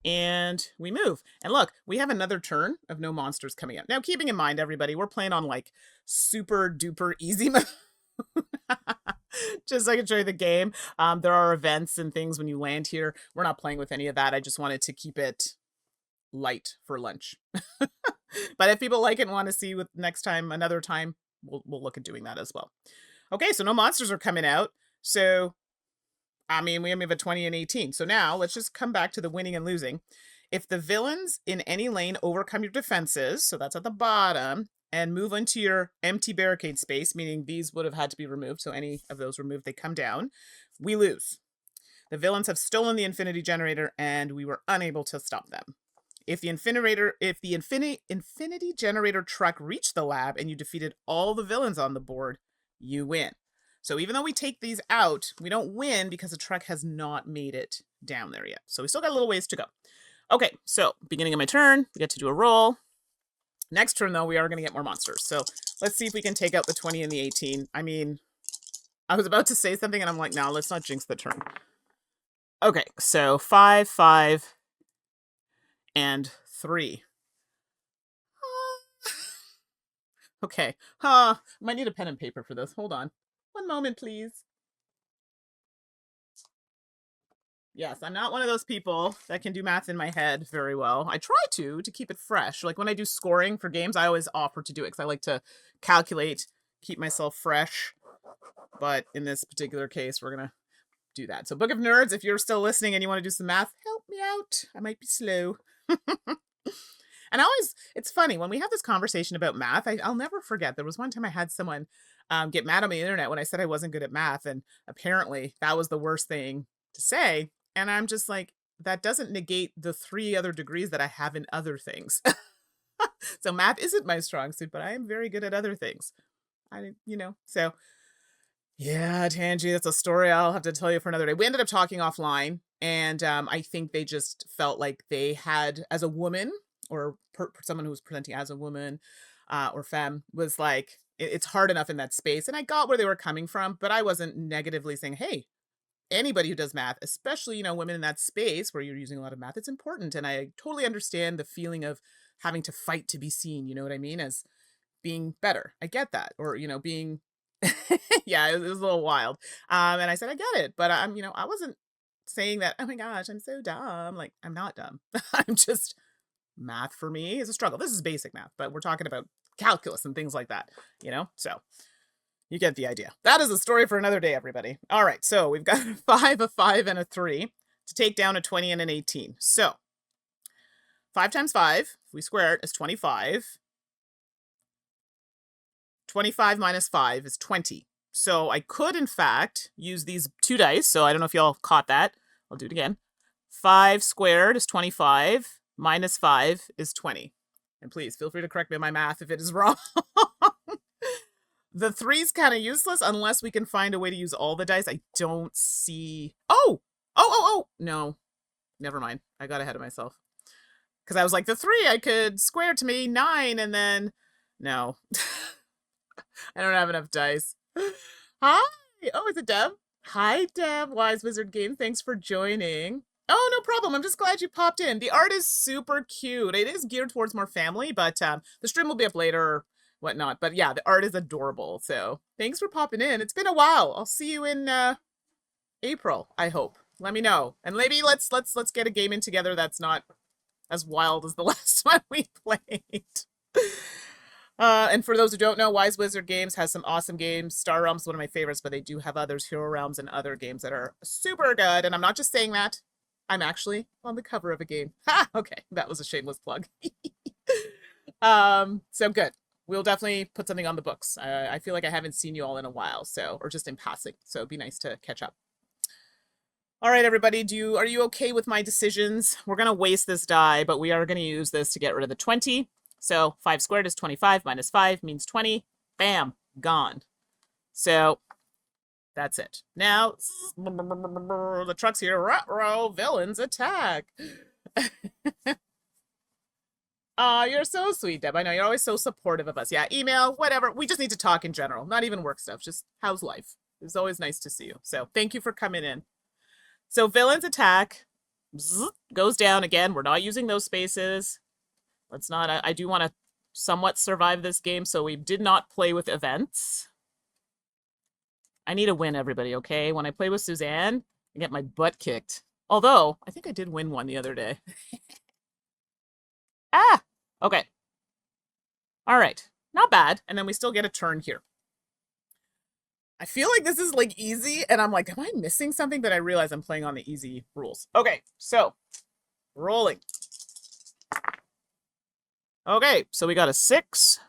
And we move. And look, we have another turn of no monsters coming up. Now, keeping in mind, everybody, we're playing on like super duper easy mode. Just so I can show you the game. There are events and things when you land here. We're not playing with any of that. I just wanted to keep it light for lunch. But if people like it and want to see with next time, another time, we'll look at doing that as well. Okay, so no monsters are coming out. So I mean, we have a 20 and 18. So now let's just come back to the winning and losing. If the villains in any lane overcome your defenses, so that's at the bottom, and move into your empty barricade space, meaning these would have had to be removed, so any of those removed, they come down, we lose. The villains have stolen the infinity generator, and we were unable to stop them. If the infinity generator truck reached the lab and you defeated all the villains on the board, you win. So even though we take these out, we don't win because the truck has not made it down there yet. So we still got a little ways to go. Okay, so beginning of my turn, we get to do a roll. Next turn, though, we are going to get more monsters. So let's see if we can take out the 20 and the 18. I mean, I was about to say something, and I'm like, no, let's not jinx the turn. Okay, so 5, 5, and 3. Okay, might need a pen and paper for this. Hold on. One moment, please. Yes, I'm not one of those people that can do math in my head very well. I try to keep it fresh. Like when I do scoring for games, I always offer to do it because I like to calculate, keep myself fresh. But in this particular case, we're going to do that. So Book of Nerds, if you're still listening and you want to do some math, help me out. I might be slow. And it's funny, when we have this conversation about math, I'll never forget, there was one time I had someone get mad on the internet when I said I wasn't good at math, and apparently that was the worst thing to say. And I'm just like, that doesn't negate the 3 other degrees that I have in other things. So math isn't my strong suit, but I am very good at other things. So yeah, Tangi, that's a story I'll have to tell you for another day. We ended up talking offline, and I think they just felt like they had, as a woman, or someone who was presenting as a woman or femme, was like, it's hard enough in that space. And I got where they were coming from, but I wasn't negatively saying, hey, anybody who does math, especially, women in that space where you're using a lot of math, it's important. And I totally understand the feeling of having to fight to be seen, you know what I mean, as being better. I get that. Or, being, yeah, it was a little wild. And I said, I get it. But I wasn't saying that, oh my gosh, I'm so dumb. Like, I'm not dumb. I'm just, math for me is a struggle. This is basic math, but we're talking about calculus and things like that, so you get the idea. That is a story for another day, everybody. All right, so we've got a 5, a 5, and a 3 to take down a 20 and an 18. So 5 times 5, if we square it, is 25. 25 minus 5 is 20. So I could, in fact, use these 2 dice. So I don't know if y'all caught that. I'll do it again. 5 squared is 25. Minus 5 is 20. And please feel free to correct me on my math if it is wrong. The 3's kind of useless unless we can find a way to use all the dice. I don't see... Oh! No. Never mind. I got ahead of myself. Because I was like, the 3 I could square to me 9 and then... No. I don't have enough dice. Hi! Oh, is it Deb? Hi, Deb. Wise Wizard Game. Thanks for joining. Oh, no problem. I'm just glad you popped in. The art is super cute. It is geared towards more family, but the stream will be up later or whatnot. But yeah, the art is adorable. So thanks for popping in. It's been a while. I'll see you in April, I hope. Let me know. And maybe let's get a game in together that's not as wild as the last one we played. And for those who don't know, Wise Wizard Games has some awesome games. Star Realms is one of my favorites, but they do have others, Hero Realms and other games that are super good. And I'm not just saying that. I'm actually on the cover of a game. Ha! Okay, that was a shameless plug. So good. We'll definitely put something on the books. I feel like I haven't seen you all in a while, so, or just in passing. So it'd be nice to catch up. All right, everybody, are you okay with my decisions? We're going to waste this die, but we are going to use this to get rid of the 20. So 5 squared is 25, minus 5 means 20. Bam, gone. So that's it. Now, the truck's here. Ruh-roh, villains attack. Aw, you're so sweet, Deb. I know you're always so supportive of us. Yeah, email, whatever. We just need to talk in general, not even work stuff. Just how's life? It's always nice to see you. So thank you for coming in. So villains attack goes down again. We're not using those spaces. Let's not. I do want to somewhat survive this game, so we did not play with events. I need a win, everybody, okay? When I play with Suzanne, I get my butt kicked. Although, I think I did win one the other day. Ah! Okay. All right. Not bad. And then we still get a turn here. I feel like this is like easy, and I'm like, am I missing something? But I realize I'm playing on the easy rules. Okay, so rolling. Okay, so we got a 6,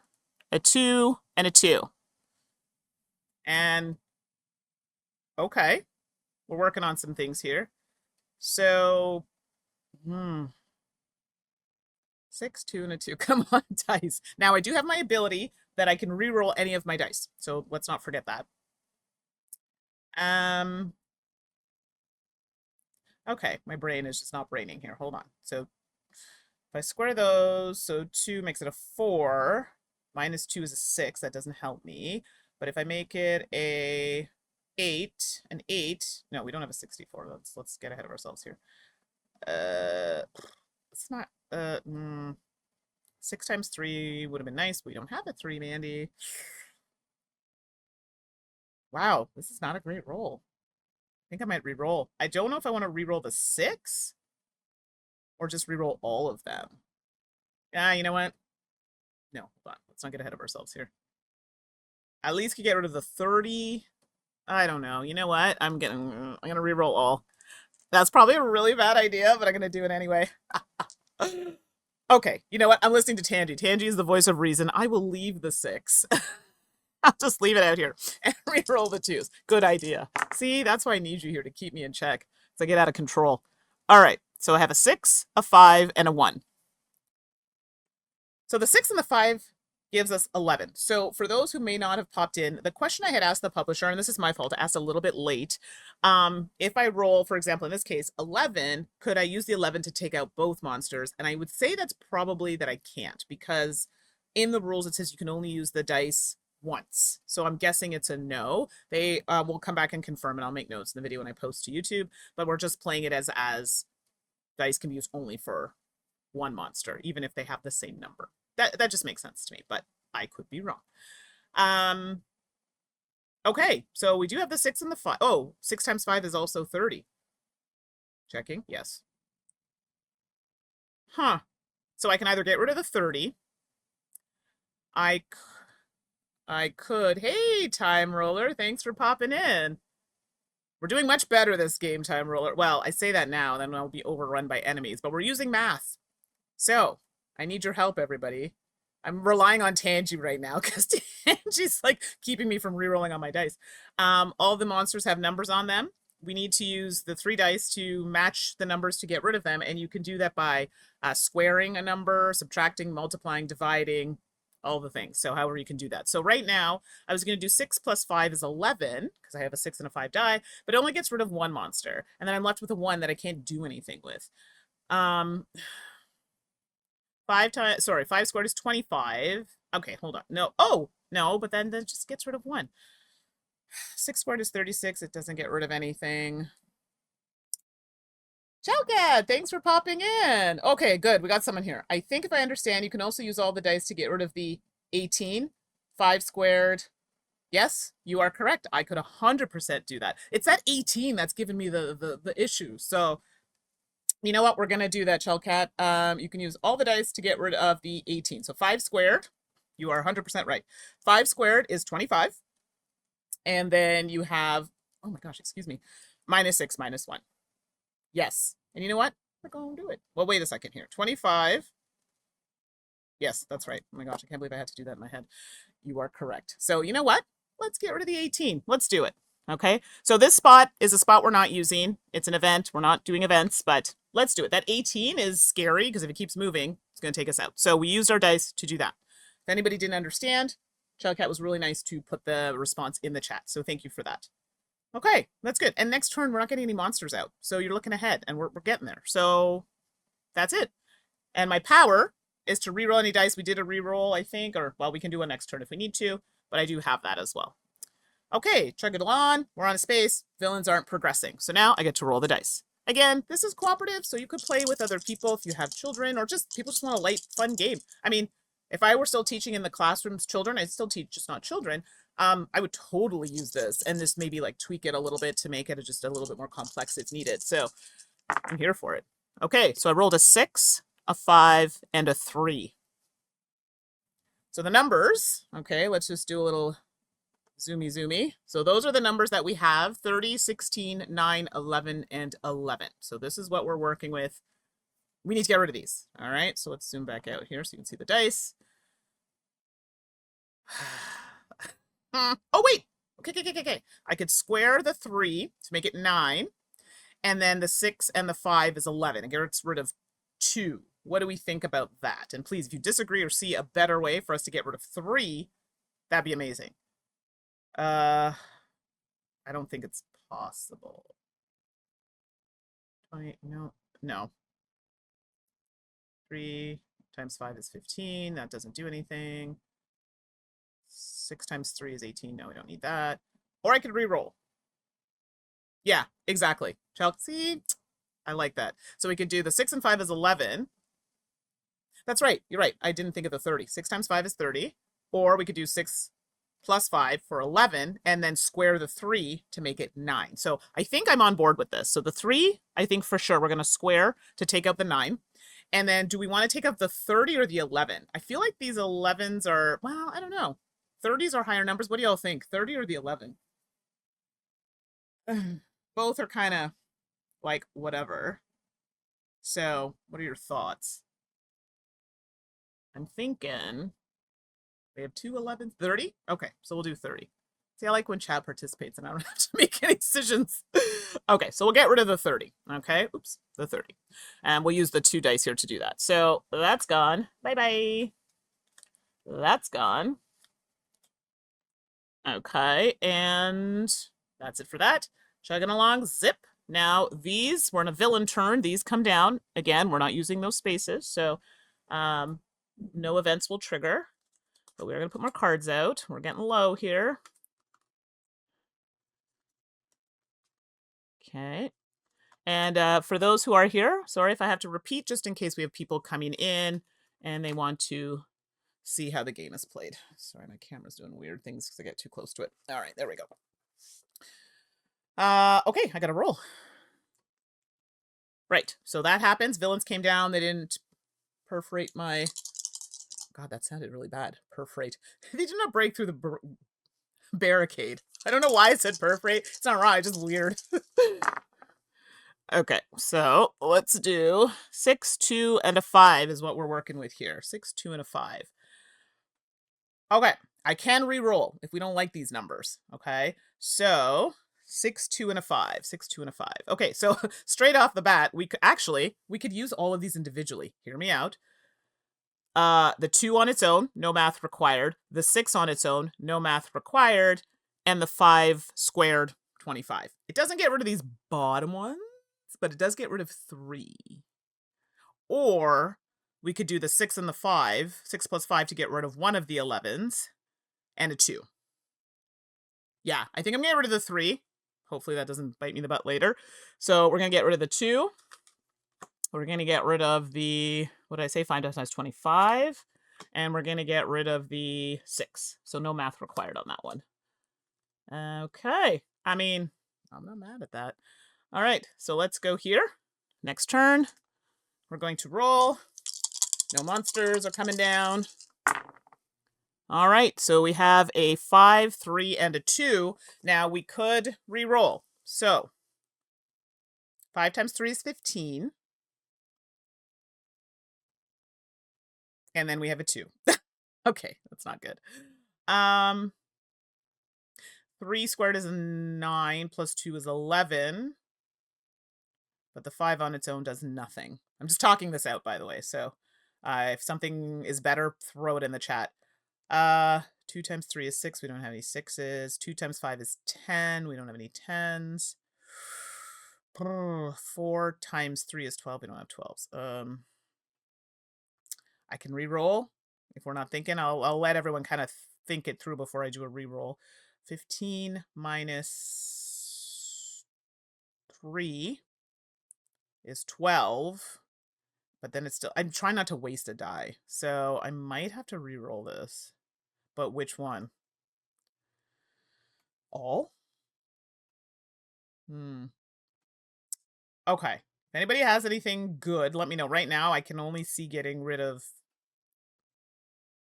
a 2, and a 2. And okay, we're working on some things here. So, 6, 2, and a 2. Come on, dice. Now I do have my ability that I can reroll any of my dice. So let's not forget that. Okay, my brain is just not braining here. Hold on. So if I square those, so 2 makes it a 4. Minus 2 is a 6. That doesn't help me. But if I make it a 8, an 8. No, we don't have a 64. Let's get ahead of ourselves here. It's not 6 times 3 would have been nice. We don't have a 3, Mandy. Wow, this is not a great roll. I think I might re-roll. I don't know if I want to re-roll the 6 or just re-roll all of them. Yeah, you know what? No, hold on. Let's not get ahead of ourselves here. At least could get rid of the 30. I don't know. You know what? I'm gonna re-roll all. That's probably a really bad idea, but I'm gonna do it anyway. Okay, you know what? I'm listening to Tangy. Tangy is the voice of reason. I will leave the 6. I'll just leave it out here and re-roll the 2s. Good idea. See, that's why I need you here to keep me in check. So I get out of control. All right, so I have a 6, a 5, and a 1. So the 6 and the 5 gives us 11. So for those who may not have popped in, the question I had asked the publisher, and this is my fault, I asked a little bit late. If I roll, for example, in this case, 11, could I use the 11 to take out both monsters? And I would say that's probably that I can't, because in the rules it says you can only use the dice once. So I'm guessing it's a no. They will come back and confirm, and I'll make notes in the video when I post to YouTube, but we're just playing it as dice can be used only for one monster, even if they have the same number. That just makes sense to me, but I could be wrong. Okay, so we do have the 6 and the 5. Oh, 6 times 5 is also 30. Checking, yes. Huh. So I can either get rid of the 30. I could. Hey, Time Roller, thanks for popping in. We're doing much better this game, Time Roller. Well, I say that now, then I'll be overrun by enemies, but we're using math. So, I need your help, everybody. I'm relying on Tangy right now, because Tangy's, like, keeping me from re-rolling on my dice. All the monsters have numbers on them. We need to use the 3 dice to match the numbers to get rid of them, and you can do that by squaring a number, subtracting, multiplying, dividing, all the things. So however you can do that. So right now, I was going to do 6 plus 5 is 11, because I have a 6 and a 5 die, but it only gets rid of 1 monster. And then I'm left with a 1 that I can't do anything with. 5 squared is 25. Okay, hold on. No. Oh, no, but then that just gets rid of 1. 6 squared is 36. It doesn't get rid of anything. Chelcat, thanks for popping in. Okay, good. We got someone here. I think if I understand, you can also use all the dice to get rid of the 18. 5 squared. Yes, you are correct. I could 100% do that. It's that 18 that's given me the issue. So, you know what? We're going to do that, Chelcat. You can use all the dice to get rid of the 18. So 5 squared, you are 100% right. 5 squared is 25. And then you have, oh my gosh, excuse me, minus 6, minus 1. Yes, And you know what? We're going to do it. Well, wait a second here. 25. Yes, that's right. Oh my gosh, I can't believe I had to do that in my head. You are correct. So you know what? Let's get rid of the 18. Let's do it. Okay. So this spot is a spot we're not using. It's an event. We're not doing events, but let's do it. That 18 is scary because if it keeps moving, it's going to take us out. So we used our dice to do that. If anybody didn't understand, Childcat was really nice to put the response in the chat. So thank you for that. Okay, that's good. And next turn, we're not getting any monsters out. So you're looking ahead and we're getting there. So that's it. And my power is to reroll any dice. We did a reroll, I think, or, well, we can do a next turn if we need to, but I do have that as well. Okay, chug it along. We're on a space. Villains aren't progressing. So now I get to roll the dice. Again, this is cooperative, so you could play with other people if you have children, or just people just want a light, fun game. I mean, if I were still teaching in the classrooms children, I'd still teach just not children. I would totally use this and just maybe like tweak it a little bit to make it just a little bit more complex if needed. So I'm here for it. Okay, so I rolled a 6, a 5, and a 3. So the numbers, okay, let's just do a little zoomy. So those are the numbers that we have: 30, 16, 9, 11, and 11. So this is what we're working with. We need to get rid of these. All right, so let's zoom back out here so you can see the dice. Oh, wait. Okay. I could square the 3 to make it 9. And then the 6 and the 5 is 11. It gets rid of 2. What do we think about that? And please, if you disagree or see a better way for us to get rid of 3, that'd be amazing. I don't think it's possible. No. 3 times 5 is 15. That doesn't do anything. 6 times 3 is 18. No, we don't need that. Or I could re-roll. Yeah, exactly. Chelsea, I like that. So we could do the 6 and 5 is 11. That's right. You're right. I didn't think of the 30. 6 times 5 is 30. Or we could do 6 plus 5 for 11 and then square the 3 to make it 9. So I think I'm on board with this. So the 3, I think for sure we're going to square to take out the 9. And then do we want to take out the 30 or the 11? I feel like these 11s are, well, I don't know. 30s are higher numbers. What do y'all think? 30 or the 11? Both are kind of like whatever. So what are your thoughts? I'm thinking we have 2 11s. 30? Okay, so we'll do 30. See, I like when chat participates and I don't have to make any decisions. Okay, so we'll get rid of the 30. Okay, oops, the 30. And we'll use the 2 dice here to do that. So that's gone. Bye-bye. That's gone. Okay, and that's it for that. Chugging along, zip. Now these, we're in a villain turn. These come down. Again, we're not using those spaces, so no events will trigger. But we're going to put more cards out. We're getting low here. Okay. And for those who are here, sorry if I have to repeat, just in case we have people coming in and they want to see how the game is played. Sorry, my camera's doing weird things because I get too close to it. All right, there we go. Okay, I got to roll. Right, so that happens. Villains came down. They didn't perforate my... God, that sounded really bad. Perforate. They did not break through the barricade. I don't know why I said perforate. It's not right, it's just weird. Okay, so let's do 6, 2, and a 5 is what we're working with here. 6, 2, and a 5. Okay, I can re-roll if we don't like these numbers. Okay, so 6, 2, and a 5. 6, 2, and a 5. Okay, so straight off the bat, we could use all of these individually. Hear me out. The 2 on its own, no math required. The 6 on its own, no math required. And the 5 squared, 25. It doesn't get rid of these bottom ones, but it does get rid of 3. Or we could do the 6 and the 5, 6 plus 5 to get rid of one of the 11s, and a 2. Yeah, I think I'm getting rid of the 3. Hopefully that doesn't bite me in the butt later. So we're going to get rid of the 2. We're going to get rid of the, what did I say, 5 times 25. And we're going to get rid of the 6. So no math required on that one. Okay. I mean, I'm not mad at that. All right, so let's go here. Next turn, we're going to roll. No monsters are coming down. All right, so we have a 5, 3, and a 2. Now we could re-roll. So 5 times 3 is 15. And then we have a 2. Okay, that's not good. 3 squared is 9, plus 2 is 11. But the 5 on its own does nothing. I'm just talking this out, by the way. So if something is better, throw it in the chat. 2 times 3 is 6. We don't have any 6s. 2 times 5 is 10. We don't have any 10s. 4 times 3 is 12. We don't have 12s. I can re-roll. If we're not thinking, I'll let everyone kind of think it through before I do a re-roll. 15 minus 3 is 12. But then it's still... I'm trying not to waste a die. So I might have to re-roll this. But which one? All? Okay. If anybody has anything good, let me know. Right now, I can only see getting rid of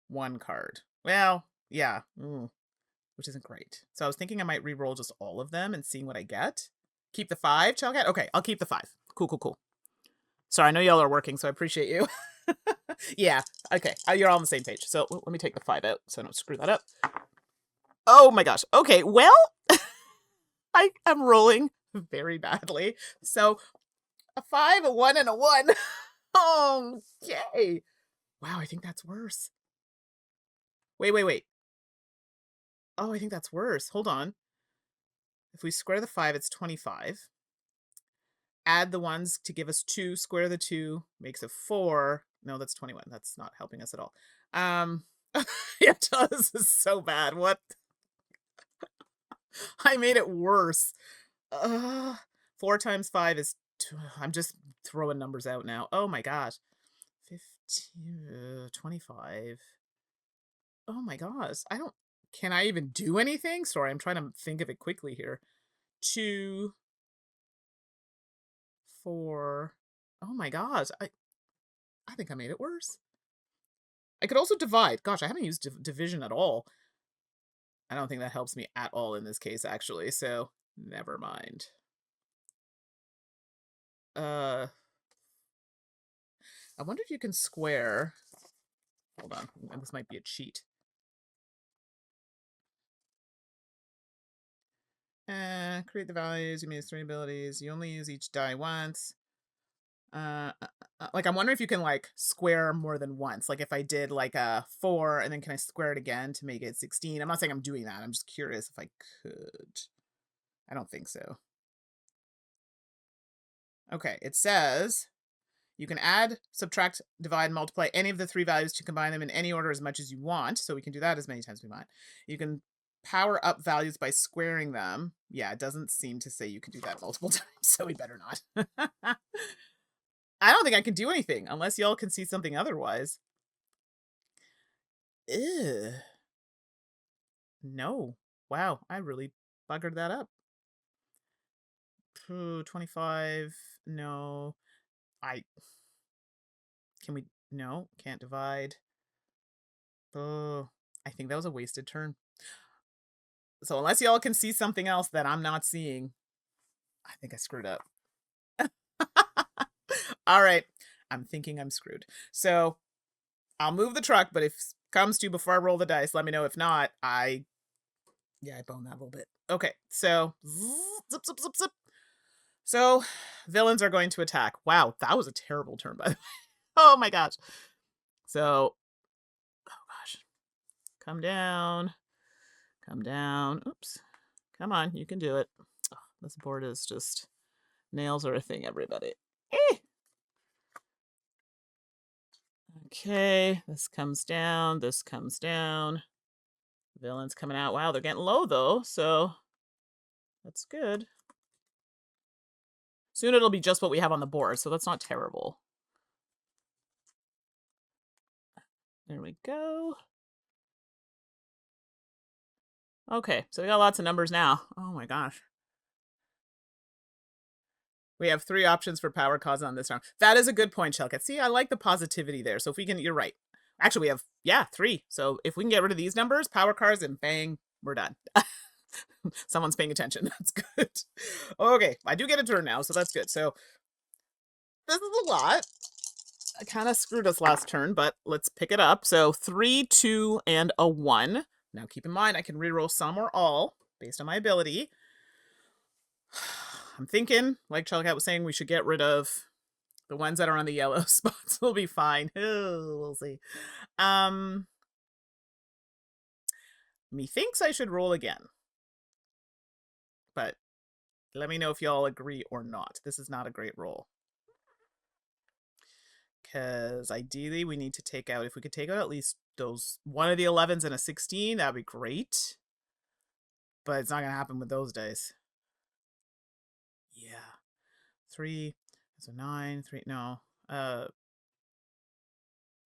1 card. Well, yeah. Which isn't great. So I was thinking I might re-roll just all of them and seeing what I get. Keep the 5, Chalcat? Okay, I'll keep the 5. Cool. Sorry, I know y'all are working, so I appreciate you. Yeah, okay. You're all on the same page. So let me take the 5 out so I don't screw that up. Oh my gosh. Okay, well, I am rolling very badly. So a 5, a 1, and a 1. Okay. Wow, I think that's worse. Wait. Oh, I think that's worse. Hold on. If we square the 5, it's 25. Add the 1s to give us 2. Square the 2 makes a 4. No, that's 21. That's not helping us at all. It does. This is so bad. What? I made it worse. 4 times 5 is... I'm just throwing numbers out now. Oh my gosh. 15, 25. Oh my gosh. Can I even do anything? Sorry, I'm trying to think of it quickly here. 2, 4. Oh my gosh. I think I made it worse. I could also divide. Gosh, I haven't used division at all. I don't think that helps me at all in this case, actually. So, never mind. I wonder if you can square... Hold on. This might be a cheat. Create the values. You may use 3 abilities. You only use each die once. Like, I'm wondering if you can, like, square more than once. Like, if I did, like, a 4, and then can I square it again to make it 16? I'm not saying I'm doing that. I'm just curious if I could. I don't think so. Okay, it says you can add, subtract, divide, multiply any of the 3 values to combine them in any order as much as you want. So we can do that as many times as we want. You can power up values by squaring them. Yeah, it doesn't seem to say you can do that multiple times, so we better not. I don't think I can do anything unless y'all can see something otherwise. Ew. No. Wow, I really buggered that up. 25. No. No, can't divide. Oh, I think that was a wasted turn. So unless y'all can see something else that I'm not seeing, I think I screwed up. All right. I'm thinking I'm screwed. So I'll move the truck, but if it comes to before I roll the dice, let me know. If not, I boned that a little bit. Okay, so zip. So villains are going to attack. Wow, that was a terrible turn, by the way. Oh my gosh. So, oh gosh. Come down. Oops. Come on, you can do it. Oh, this board is just... Nails are a thing, everybody. Okay, this comes down. Villain's coming out. Wow, they're getting low, though, so that's good. Soon it'll be just what we have on the board, so that's not terrible. There we go. Okay, so we got lots of numbers now. Oh my gosh. We have 3 options for power cause on this round. That is a good point, Shelka. See, I like the positivity there. So if we can, you're right. Actually, we have, 3. So if we can get rid of these numbers, power cards, and bang, we're done. Someone's paying attention. That's good. Okay, I do get a turn now, so that's good. So this is a lot. I kind of screwed us last turn, but let's pick it up. So 3, 2, and a 1. Now keep in mind, I can reroll some or all based on my ability. I'm thinking, like Chelcat was saying, we should get rid of the ones that are on the yellow spots. We'll be fine. We'll see. Methinks I should roll again. But let me know if y'all agree or not. This is not a great roll. Because ideally we need to take out, if we could take out at least those, one of the 11s and a 16, that'd be great. But it's not going to happen with those dice. Yeah. 3, that's a 9, 3, no.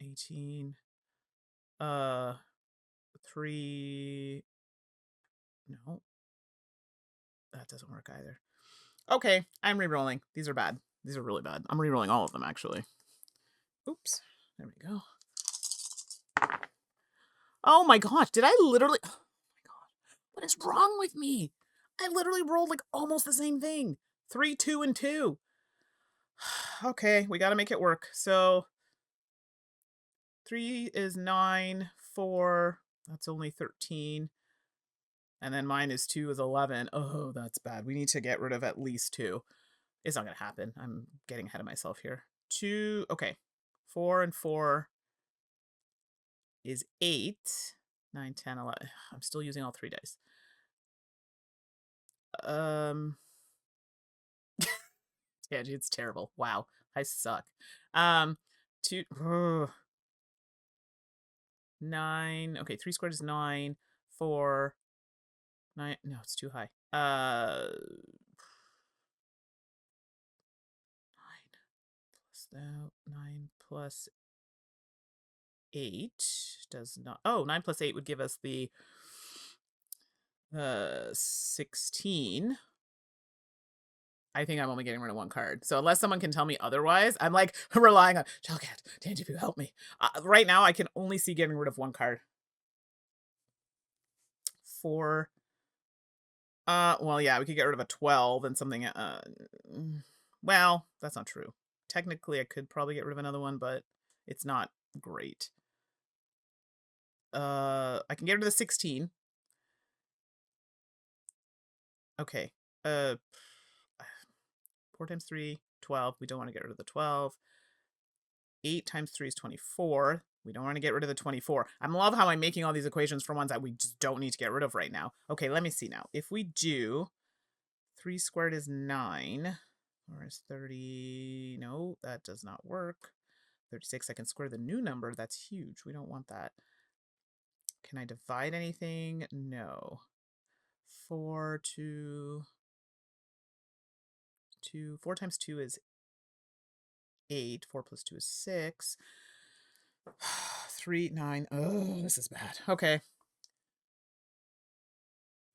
18. 3, no. That doesn't work either. Okay, I'm re-rolling. These are bad. These are really bad. I'm re-rolling all of them, actually. Oops. There we go. Oh my gosh, did I literally... Oh my god. What is wrong with me? I literally rolled like almost the same thing. 3, 2, and 2. Okay, we gotta make it work. So 3 is 9, 4, that's only 13. And then mine is 2 is 11. Oh, that's bad. We need to get rid of at least 2. It's not gonna happen. I'm getting ahead of myself here. 2, okay. 4 and 4 is 8. 9, 10, 11. I'm still using all 3 dice. Yeah, it's terrible. Wow, I suck. 2, 9. Okay, 3 squared is 9. 4, 9. No, it's too high. 9 plus that. 9 plus 8 does not. Oh, 9 plus 8 would give us the 16. I think I'm only getting rid of 1 card. So unless someone can tell me otherwise, I'm like relying on Chelcat. Tangibu, help me. Right now, I can only see getting rid of 1 card. 4. Well, yeah, we could get rid of a 12 and something. Well, that's not true. Technically, I could probably get rid of another one, but it's not great. I can get rid of the 16. Okay. 4 times 3, 12. We don't want to get rid of the 12. 8 times 3 is 24. We don't want to get rid of the 24. I love how I'm making all these equations for ones that we just don't need to get rid of right now. Okay, let me see now. If we do 3 squared is 9, or is 30? No, that does not work. 36, I can square the new number. That's huge. We don't want that. Can I divide anything? No. 4, 2, 2. 4 times 2 is 8. 4 plus 2 is 6. 3, 9. Oh, this is bad. Okay.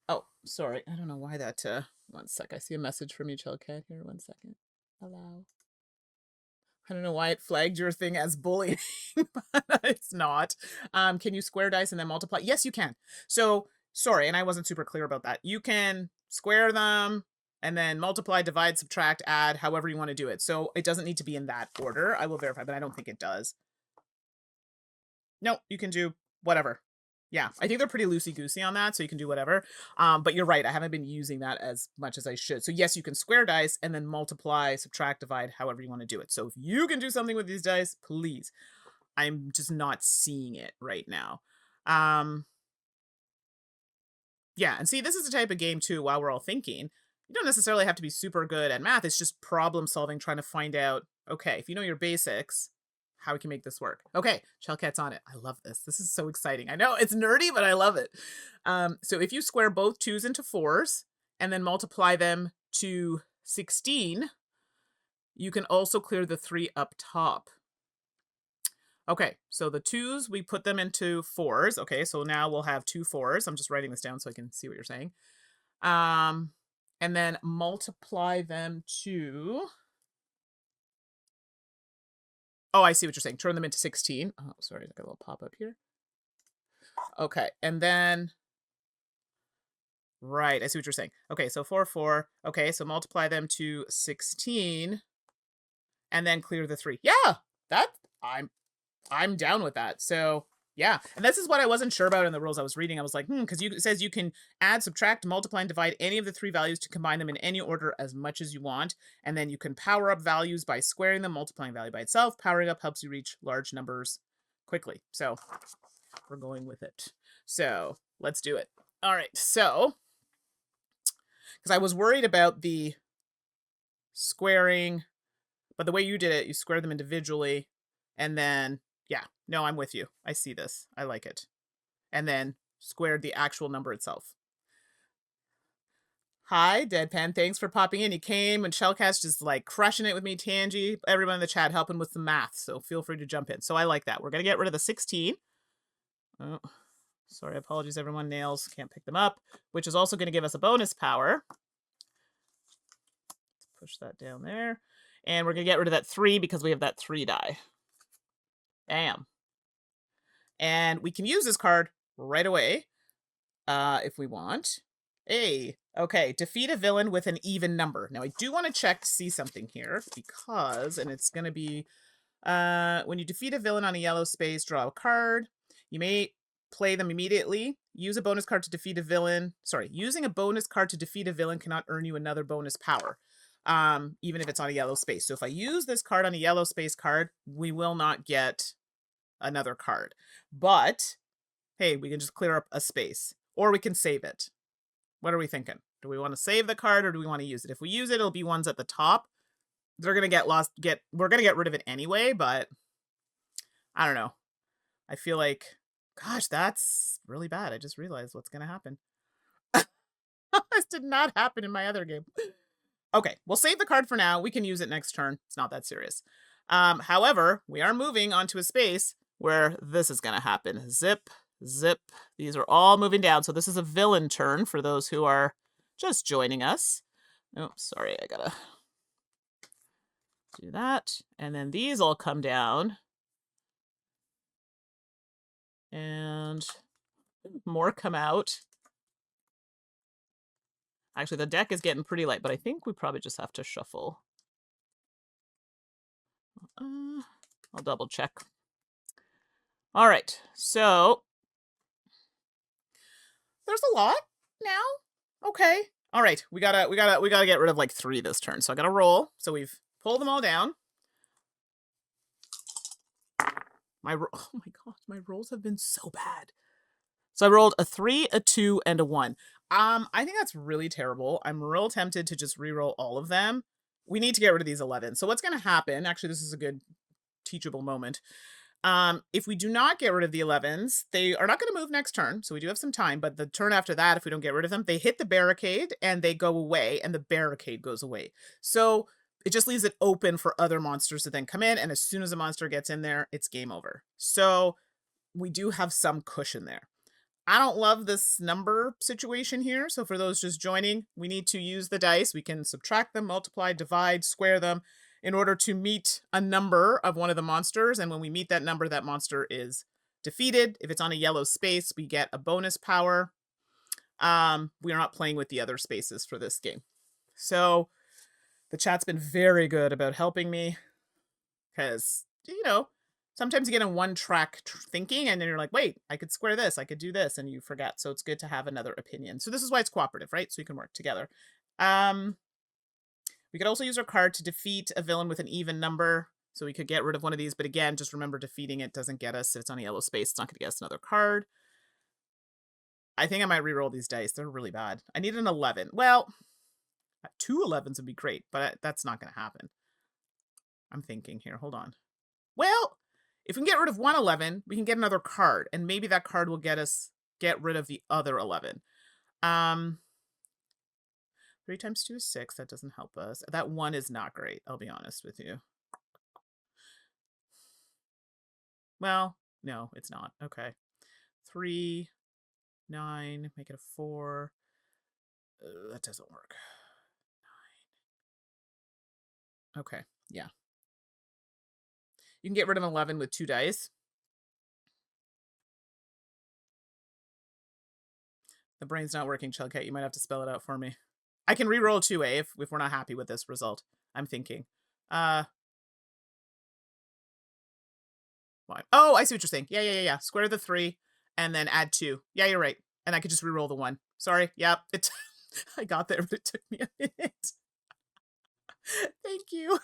Oh, sorry. I don't know why that, 1 sec. I see a message from you, Chelcat. Here, 1 second. Hello. I don't know why it flagged your thing as bullying, but it's not. Can you square dice and then multiply? Yes, you can. So, sorry, and I wasn't super clear about that. You can square them and then multiply, divide, subtract, add, however you want to do it. So it doesn't need to be in that order. I will verify, but I don't think it does. No, you can do whatever. Yeah, I think they're pretty loosey-goosey on that, so you can do whatever. But you're right, I haven't been using that as much as I should. So yes, you can square dice and then multiply, subtract, divide, however you want to do it. So if you can do something with these dice, please. I'm just not seeing it right now. Yeah, and see, this is the type of game, too, while we're all thinking. You don't necessarily have to be super good at math. It's just problem solving, trying to find out, okay, if you know your basics, how we can make this work. Okay, Chelcat's on it. I love this. This is so exciting. I know it's nerdy, but I love it. So if you square both 2s into 4s and then multiply them to 16, you can also clear the 3 up top. Okay, so the 2s, we put them into 4s. Okay, so now we'll have 2 4s. I'm just writing this down so I can see what you're saying. And then multiply them to... Oh, I see what you're saying. Turn them into 16. Oh, sorry, I got a little pop-up here. Okay, and then Right, I see what you're saying. Okay, so 4, 4. Okay, so multiply them to 16 and then clear the 3. Yeah, that I'm down with that. So, yeah. And this is what I wasn't sure about in the rules I was reading. I was like, because it says you can add, subtract, multiply, and divide any of the 3 values to combine them in any order as much as you want. And then you can power up values by squaring them, multiplying value by itself. Powering up helps you reach large numbers quickly. So, we're going with it. So, let's do it. All right. So, because I was worried about the squaring, but the way you did it, you square them individually, and then, yeah, no, I'm with you. I see this. I like it. And then squared the actual number itself. Hi, Deadpan. Thanks for popping in. You came and Shellcast just like crushing it with me. Tangy, everyone in the chat helping with the math, so feel free to jump in. So I like that. We're going to get rid of the 16. Oh, sorry, apologies, everyone. Nails, can't pick them up, which is also going to give us a bonus power. Let's push that down there. And we're going to get rid of that 3 because we have that 3 die. Bam. And we can use this card right away if we want. Hey, okay, defeat a villain with an even number. Now, I do want to check to see something here because, and it's going to be, when you defeat a villain on a yellow space, draw a card. You may play them immediately. Use a bonus card to defeat a villain. Sorry, using a bonus card to defeat a villain cannot earn you another bonus power, even if it's on a yellow space. So if I use this card on a yellow space card, we will not get another card. But, hey, we can just clear up a space. Or we can save it. What are we thinking? Do we want to save the card or do we want to use it? If we use it, it'll be ones at the top. They're going to get lost. We're going to get rid of it anyway, but I don't know. I feel like, gosh, that's really bad. I just realized what's going to happen. This did not happen in my other game. Okay, we'll save the card for now. We can use it next turn. It's not that serious. However, we are moving onto a space where this is going to happen. Zip, zip. These are all moving down. So this is a villain turn for those who are just joining us. Oh, sorry. I got to do that. And then these all come down. And more come out. Actually, the deck is getting pretty light, but I think we probably just have to shuffle. I'll double check. All right, so there's a lot now. Okay. All right, we gotta get rid of like 3 this turn. So I gotta roll. So we've pulled them all down. Oh my god, my rolls have been so bad. So I rolled a 3, a 2, and a 1. I think that's really terrible. I'm real tempted to just re-roll all of them. We need to get rid of these 11. So what's going to happen, actually this is a good teachable moment. If we do not get rid of the 11s, they are not going to move next turn. So we do have some time, but the turn after that, if we don't get rid of them, they hit the barricade and they go away and the barricade goes away. So it just leaves it open for other monsters to then come in. And as soon as a monster gets in there, it's game over. So we do have some cushion there. I don't love this number situation here. So for those just joining, we need to use the dice. We can subtract them, multiply, divide, square them in order to meet a number of one of the monsters. And when we meet that number, that monster is defeated. If it's on a yellow space, we get a bonus power. We are not playing with the other spaces for this game. So the chat's been very good about helping me because, you know, sometimes you get in one track thinking and then you're like, wait, I could square this, I could do this, and you forget. So it's good to have another opinion. So this is why it's cooperative, right? So you can work together. We could also use our card to defeat a villain with an even number. So we could get rid of one of these, but again, just remember defeating it doesn't get us. If it's on a yellow space, it's not going to get us another card. I think I might re-roll these dice. They're really bad. I need an 11. Well, 2 11s would be great, but that's not going to happen. I'm thinking here. Hold on. Well, if we can get rid of 1 11, we can get another card, and maybe that card will get rid of the other 11. 3 times 2 is 6. That doesn't help us. That 1 is not great, I'll be honest with you. Well, no, it's not. Okay. 3, 9, make it a 4. That doesn't work. 9. Okay, yeah. You can get rid of 11 with 2 dice. The brain's not working, Chellcat. You might have to spell it out for me. I can re-roll 2A if we're not happy with this result. I'm thinking. What? Oh, I see what you're saying. Yeah. Square the 3 and then add 2. Yeah, you're right. And I could just re-roll the 1. Sorry. Yep. I got there, but it took me a minute. Thank you.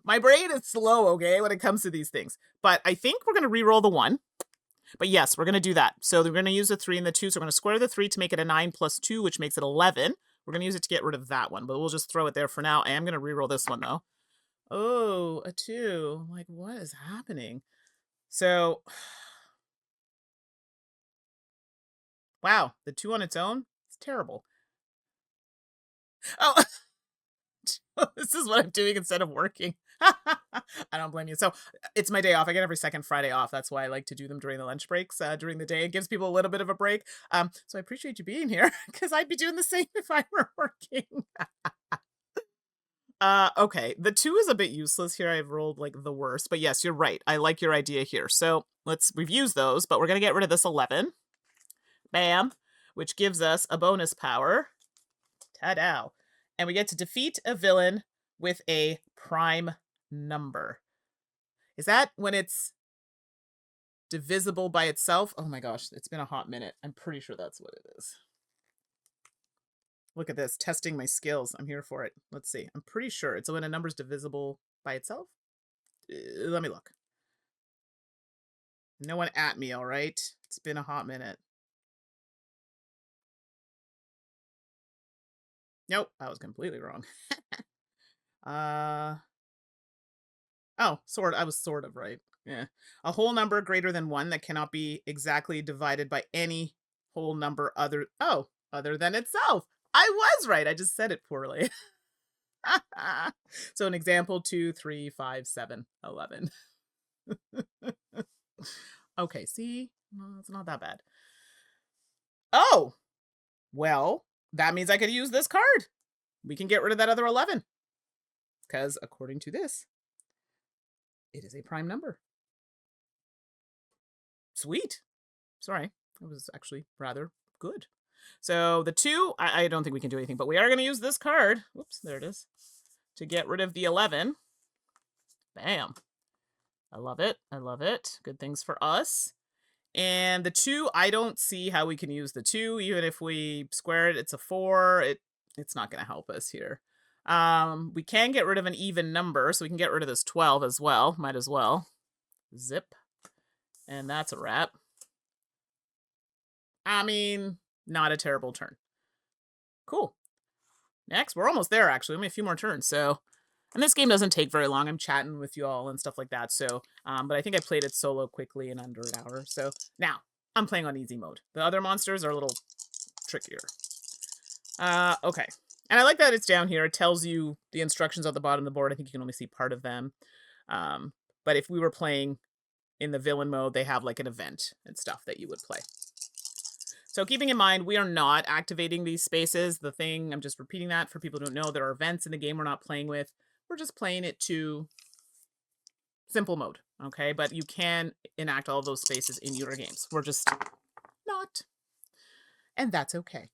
My brain is slow, okay, when it comes to these things. But I think we're going to re-roll the 1. But yes, we're going to do that. So we're going to use the 3 and the 2. So we're going to square the 3 to make it a 9 plus 2, which makes it 11. We're going to use it to get rid of that one, but we'll just throw it there for now. I am going to re-roll this one, though. Oh, a 2. Like, what is happening? So, wow, the 2 on its own? It's terrible. Oh, this is what I'm doing instead of working. I don't blame you. So it's my day off. I get every second Friday off. That's why I like to do them during the lunch breaks during the day. It gives people a little bit of a break. So I appreciate you being here because I'd be doing the same if I were working. Okay. The 2 is a bit useless here. I've rolled like the worst, but yes, you're right. I like your idea here. So we've used those, but we're going to get rid of this 11. Bam. Which gives us a bonus power. Ta-da. And we get to defeat a villain with a prime number. Is that when it's divisible by itself? Oh my gosh, it's been a hot minute. I'm pretty sure that's what it is. Look at this, testing my skills. I'm here for it. Let's see. I'm pretty sure it's when a number's divisible by itself. Let me look. No one at me, all right? It's been a hot minute. Nope, I was completely wrong. Oh, I was sort of right. Yeah. A whole number greater than 1 that cannot be exactly divided by any whole number other than itself. I was right. I just said it poorly. So an example, 2, 3, 5, 7, 11. Okay, see? No, it's not that bad. Oh, well, that means I could use this card. We can get rid of that other 11. Because according to this, it is a prime number. Sweet. Sorry, that was actually rather good. So the 2, I don't think we can do anything, but we are going to use this card. Whoops, there it is. To get rid of the 11. Bam. I love it. I love it. Good things for us. And the 2, I don't see how we can use the 2. Even if we square it, it's a 4. It's not going to help us here. We can get rid of an even number, so we can get rid of this 12 as well. Might as well. Zip. And that's a wrap. I mean, not a terrible turn. Cool. Next, we're almost there, actually. Only a few more turns, so... And this game doesn't take very long. I'm chatting with you all and stuff like that, so... but I think I played it solo quickly in under an hour, so... Now, I'm playing on easy mode. The other monsters are a little trickier. Okay. And I like that it's down here. It tells you the instructions on the bottom of the board. I think you can only see part of them. But if we were playing in the villain mode, they have like an event and stuff that you would play. So keeping in mind, we are not activating these spaces. The thing, I'm just repeating that for people who don't know, there are events in the game we're not playing with. We're just playing it to simple mode, okay? But you can enact all those spaces in your games. We're just not. And that's okay.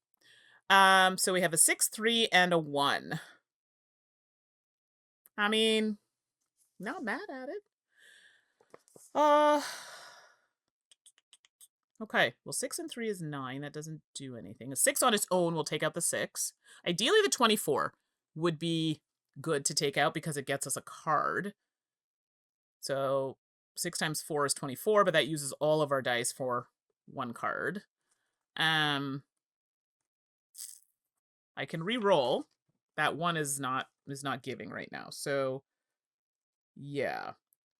So we have a 6, 3, and a 1. I mean, not mad at it. Okay, well, 6 and 3 is 9. That doesn't do anything. A 6 on its own will take out the 6. Ideally, the 24 would be good to take out because it gets us a card. So 6 times 4 is 24, but that uses all of our dice for one card. I can re-roll. That 1 is not giving right now. So yeah,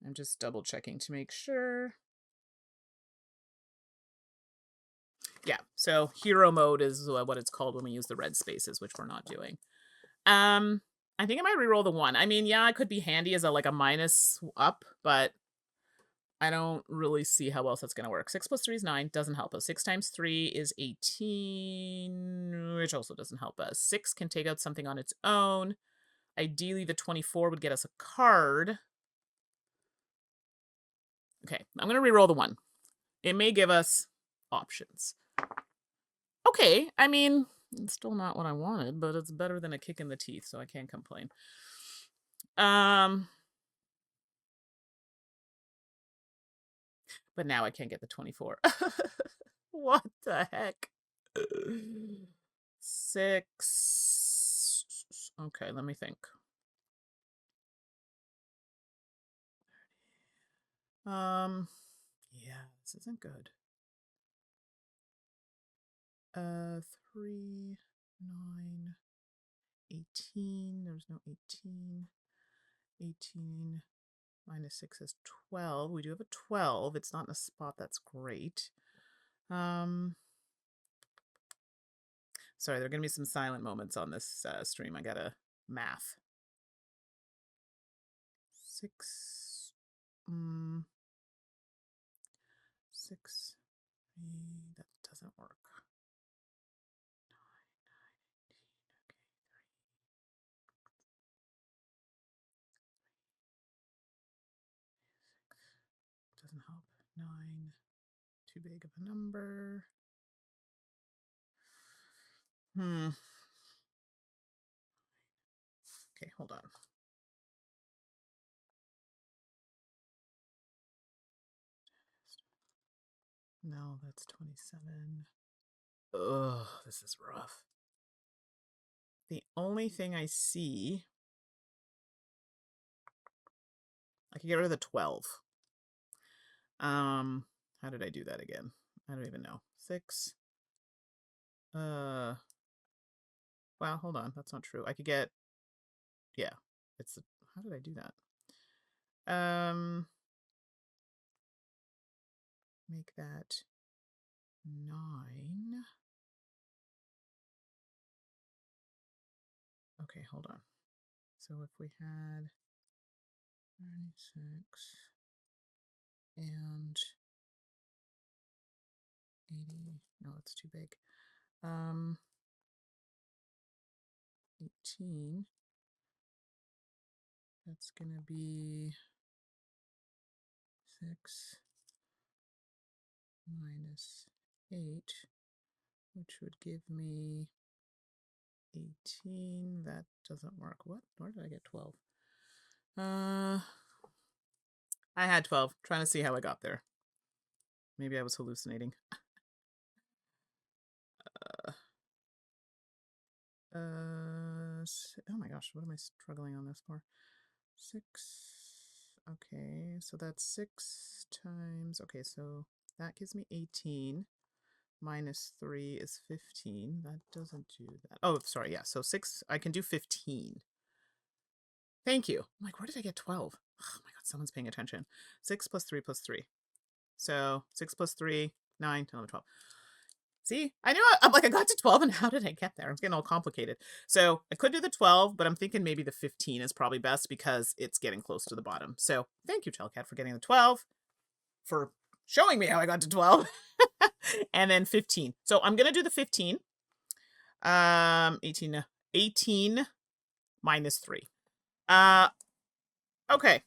I'm just double checking to make sure. Yeah, so hero mode is what it's called when we use the red spaces, which we're not doing. I think I might re-roll the 1. I mean, yeah, it could be handy as a minus up, but I don't really see how else that's going to work. 6 plus 3 is 9. Doesn't help us. 6 times 3 is 18, which also doesn't help us. 6 can take out something on its own. Ideally, the 24 would get us a card. Okay, I'm going to re-roll the 1. It may give us options. Okay, I mean, it's still not what I wanted, but it's better than a kick in the teeth, so I can't complain. But now I can't get the 24. What the heck? 6. Okay, let me think. Yeah, this isn't good. 3, 9, 18. There's no 18. 18 minus 6 is 12. We do have a 12. It's not in a spot that's great. Sorry, there are going to be some silent moments on this stream. I gotta math. 6. 6. That doesn't work. 9, 18. Okay, 3. Doesn't help. 9. Too big of a number. Okay, hold on. No, that's 27. Ugh, this is rough. The only thing I see, I can get rid of the 12. How did I do that again? I don't even know. 6. Well, hold on. That's not true. I could get, yeah, it's, how did I do that? Make that 9. Okay, hold on. So if we had 36 and 80, no, it's too big. 18, that's gonna be 6 minus 8, which would give me 18. That doesn't work. What? Where did I get 12? I had 12. Trying to see how I got there. Maybe I was hallucinating. Oh my gosh, what am I struggling on this for? 6. Okay, so that's 6 times. Okay, so that gives me 18. Minus 3 is 15. That doesn't do that. Oh, sorry, yeah. So 6, I can do 15. Thank you. I'm like, where did I get 12? Oh my god, someone's paying attention. 6 plus 3 plus 3. So 6 plus 3, 9, 10, 11, 12. See, I knew I'm like, I got to 12, and how did I get there? I'm getting all complicated. So I could do the 12, but I'm thinking maybe the 15 is probably best because it's getting close to the bottom. So thank you, Telcat, for getting the 12, for showing me how I got to 12. And then 15. So I'm going to do the 15. 18 minus 3. Okay.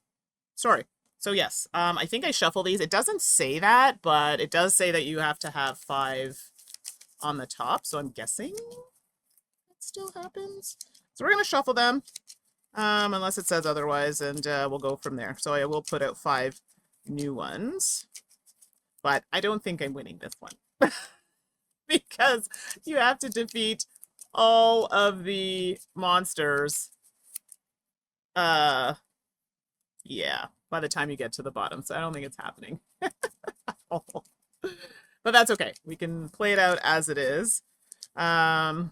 Sorry. So yes, I think I shuffle these. It doesn't say that, but it does say that you have to have 5 on the top. So I'm guessing it still happens. So we're going to shuffle them, unless it says otherwise, and we'll go from there. So I will put out 5 new ones, but I don't think I'm winning this one. Because you have to defeat all of the monsters. Yeah, by the time you get to the bottom. So I don't think it's happening. But that's okay. We can play it out as it is. Yeah,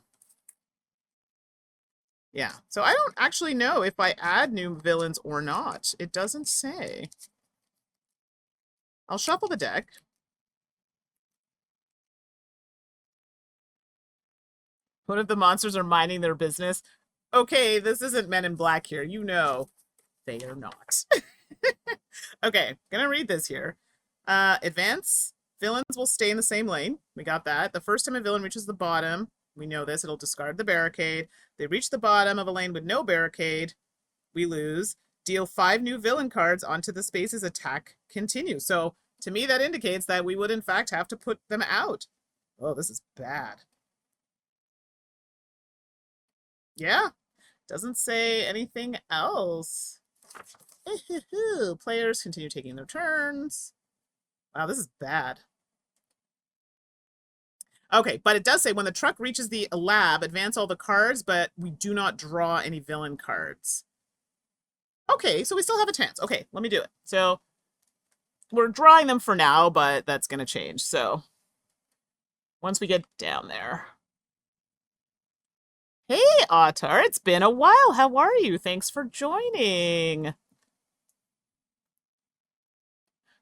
so I don't actually know if I add new villains or not. It doesn't say. I'll shuffle the deck. What if the monsters are minding their business? Okay, this isn't Men in Black here. You know they are not. Okay, gonna read this here. Advance. Villains will stay in the same lane. We got that. The first time a villain reaches the bottom, we know this, it'll discard the barricade. They reach the bottom of a lane with no barricade, we lose. Deal 5 new villain cards onto the spaces. Attack continues. So to me, that indicates that we would in fact have to put them out. Oh, this is bad. Yeah. Doesn't say anything else. Players continue taking their turns. Wow, this is bad. Okay, but it does say when the truck reaches the lab, advance all the cards, but we do not draw any villain cards. Okay, so we still have a chance. Okay, let me do it. So we're drawing them for now, but that's going to change. So once we get down there. Hey, Ottar, it's been a while. How are you? Thanks for joining.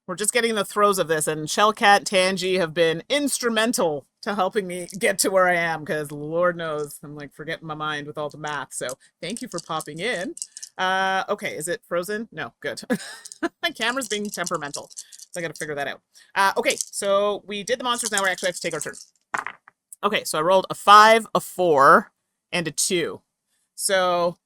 We're just getting the throes of this, and Shellcat, Tangi have been instrumental to helping me get to where I am, because Lord knows I'm like forgetting my mind with all the math. So thank you for popping in. Okay, is it frozen? No, good. My camera's being temperamental, so I gotta figure that out. Okay, so we did the monsters, now we actually have to take our turn. Okay, so I rolled a 5, a 4, and a 2. So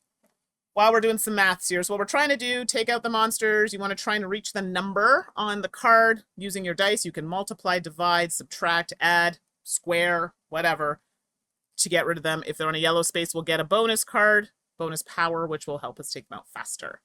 while we're doing some maths here, so what we're trying to do, take out the monsters. You want to try and reach the number on the card using your dice. You can multiply, divide, subtract, add, square, whatever, to get rid of them. If they're on a yellow space, we'll get a bonus card, bonus power, which will help us take them out faster.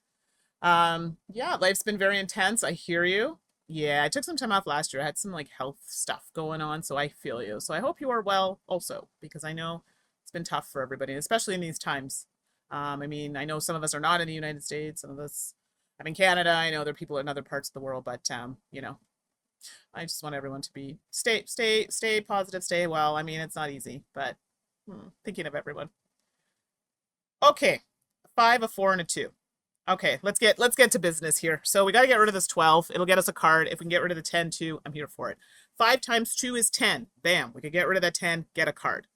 Yeah, life's been very intense. I hear you. Yeah, I took some time off last year. I had some like health stuff going on, so I feel you. So I hope you are well also, because I know it's been tough for everybody, especially in these times. I mean, I know some of us are not in the United States. Some of us, I'm in Canada. I know there are people in other parts of the world, but you know, I just want everyone to be stay positive, stay well. I mean, it's not easy, but thinking of everyone. Okay, a 5, a 4, and a 2. Okay, let's get to business here. So we got to get rid of this 12. It'll get us a card. If we can get rid of the 10 too, I'm here for it. 5 times 2 is 10. Bam, we could get rid of that 10, get a card.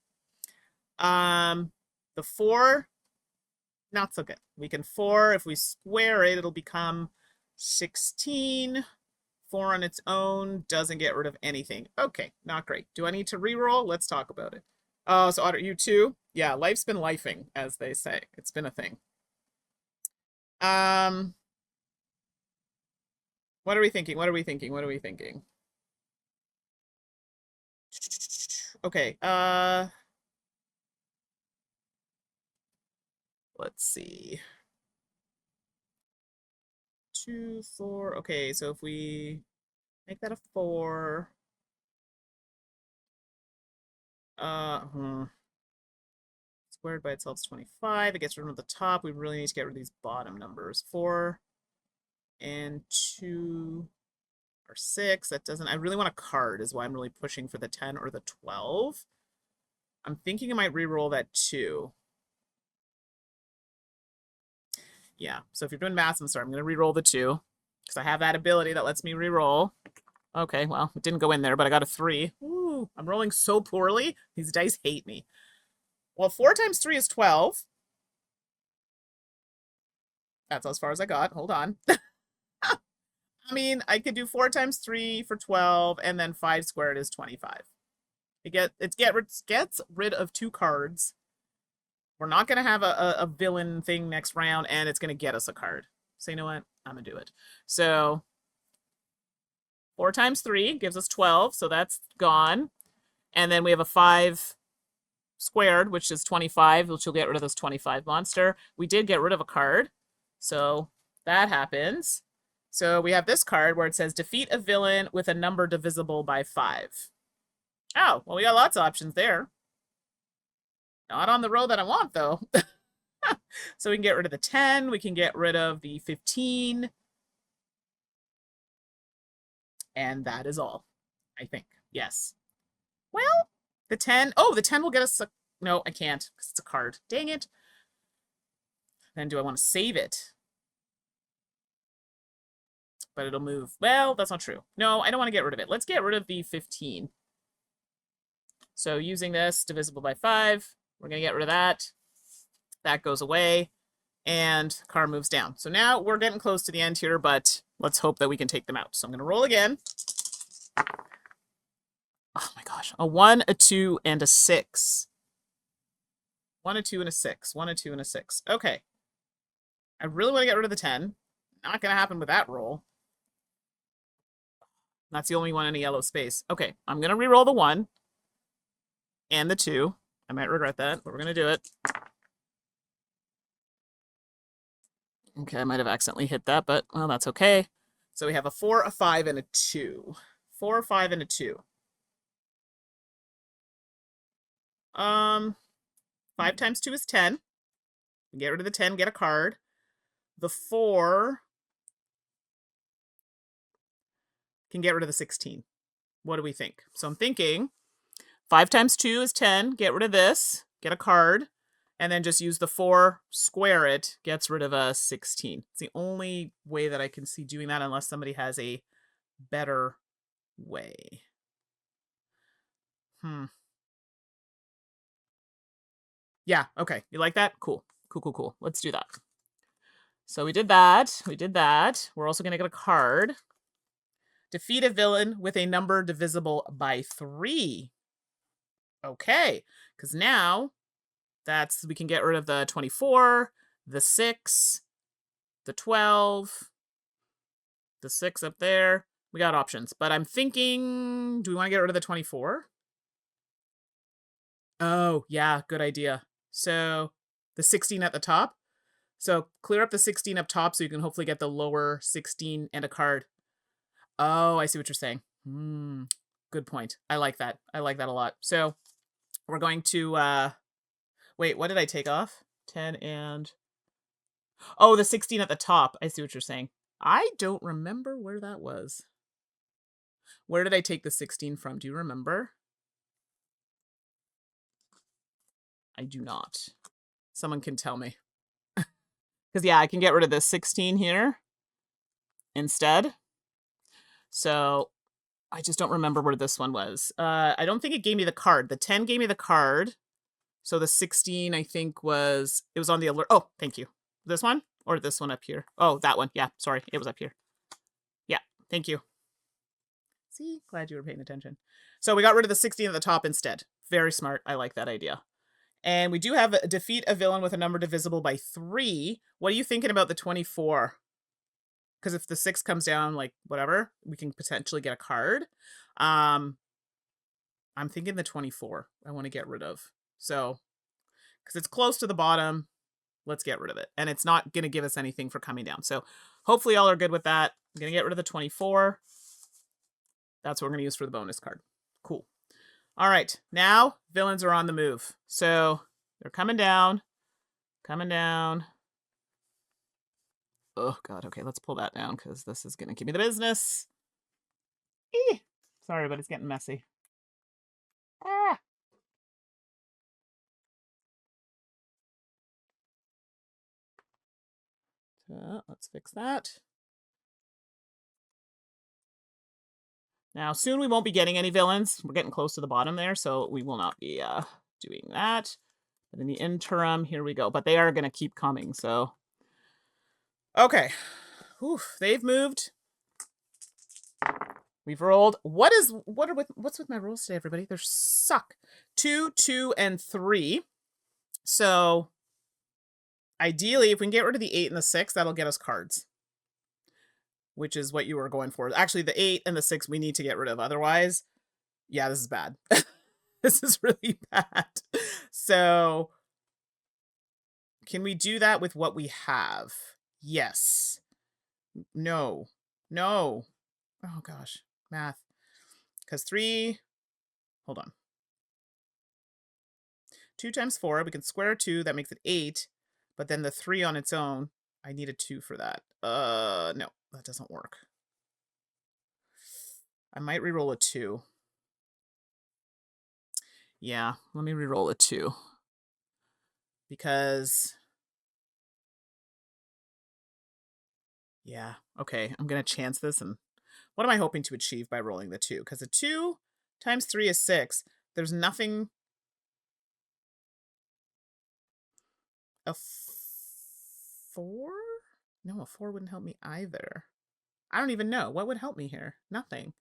The 4, not so good. We can 4, if we square it, it'll become 16. 4 on its own doesn't get rid of anything. Okay, not great. Do I need to reroll? Let's talk about it. Oh, so Otter, you too? Yeah, life's been lifing, as they say. It's been a thing. What are we thinking? What are we thinking? What are we thinking? Okay, let's see. 2, 4. Okay, so if we make that a 4. Squared by itself is 25. It gets rid of the top. We really need to get rid of these bottom numbers. 4 and 2 or 6. That doesn't... I really want a card is why I'm really pushing for the 10 or the 12. I'm thinking I might re-roll that 2. Yeah, so if you're doing math, I'm sorry, I'm going to re-roll the 2. Because I have that ability that lets me re-roll. Okay, well, it didn't go in there, but I got a 3. Ooh, I'm rolling so poorly. These dice hate me. Well, 4 times 3 is 12. That's as far as I got. Hold on. I mean, I could do 4 times 3 for 12, and then 5 squared is 25. It gets rid of 2 cards. We're not going to have a villain thing next round, and it's going to get us a card. So you know what? I'm going to do it. So 4 times 3 gives us 12, so that's gone. And then we have a 5 squared, which is 25, which will get rid of this 25 monster. We did get rid of a card, so that happens. So we have this card where it says defeat a villain with a number divisible by 5. Oh, well, we got lots of options there. Not on the row that I want, though. So we can get rid of the 10. We can get rid of the 15. And that is all, I think. Yes. Well, the 10. Oh, the 10 will get us a... No, I can't, because it's a card. Dang it. Then do I want to save it? But it'll move. Well, that's not true. No, I don't want to get rid of it. Let's get rid of the 15. So using this, divisible by 5, we're going to get rid of that. That goes away, and car moves down. So now we're getting close to the end here, but let's hope that we can take them out. So I'm going to roll again. Oh my gosh. A 1, a 2, and a 6. 1, a 2, and a 6. 1, a 2, and a 6. Okay. I really want to get rid of the 10. Not going to happen with that roll. That's the only one in a yellow space. Okay, I'm going to re-roll the 1. and the 2. I might regret that, but we're going to do it. Okay, I might have accidentally hit that, but, well, that's okay. So we have a 4, a 5, and a 2. 4, 5, and a 2. 5 times 2 is 10. Get rid of the 10, get a card. The 4 can get rid of the 16. What do we think? So I'm thinking 5 times 2 is 10. Get rid of this, get a card, and then just use the 4, square it, gets rid of a 16. It's the only way that I can see doing that unless somebody has a better way. Yeah, okay. You like that? Cool. Cool. Let's do that. So we did that. We're also going to get a card. Defeat a villain with a number divisible by 3. Okay, because now we can get rid of the 24, the 6, the 12, the 6 up there. We got options, but I'm thinking, do we want to get rid of the 24? Oh, yeah, good idea. So the 16 at the top. So clear up the 16 up top so you can hopefully get the lower 16 and a card. Oh, I see what you're saying. Good point. I like that. I like that a lot. So we're going to, wait, what did I take off? 10 and... Oh, the 16 at the top. I see what you're saying. I don't remember where that was. Where did I take the 16 from? Do you remember? I do not. Someone can tell me. Because, yeah, I can get rid of this 16 here instead. So I just don't remember where this one was. I don't think it gave me the card. The 10 gave me the card. So the 16, I think, it was on the alert. Oh, thank you. This one? Or this one up here? Oh, that one. Yeah, sorry. It was up here. Yeah, thank you. See? Glad you were paying attention. So we got rid of the 16 at the top instead. Very smart. I like that idea. And we do have defeat a villain with a number divisible by 3. What are you thinking about the 24? Because if the 6 comes down, like, whatever, we can potentially get a card. I'm thinking the 24 I want to get rid of. So, because it's close to the bottom, let's get rid of it. And it's not going to give us anything for coming down. So hopefully y'all are good with that. I'm going to get rid of the 24. That's what we're going to use for the bonus card. Cool. All right. Now, villains are on the move. So they're coming down. Coming down. Oh, God. Okay, let's pull that down because this is going to give me the business. Sorry, but it's getting messy. Ah. Let's fix that. Now, soon we won't be getting any villains. We're getting close to the bottom there, so we will not be doing that. But in the interim, here we go. But they are going to keep coming, so... Okay. Oof, they've moved. We've rolled. What's with my rolls today, everybody? They suck. 2, 2, and 3. So, ideally, if we can get rid of the 8 and the 6, that'll get us cards. Which is what you were going for. Actually, the 8 and the 6 we need to get rid of. Otherwise, yeah, this is bad. This is really bad. So, can we do that with what we have? Yes. No. No. Oh, gosh. Math. Because 3... Hold on. 2 times 4. We can square 2. That makes it 8. But then the 3 on its own, I need a 2 for that. No. That doesn't work. I might re-roll a 2. Yeah, let me re-roll a 2. Because... Yeah, okay. I'm going to chance this. And what am I hoping to achieve by rolling the 2? Because a 2 times 3 is 6. There's nothing... A 4? No, a 4 wouldn't help me either. I don't even know. What would help me here? Nothing.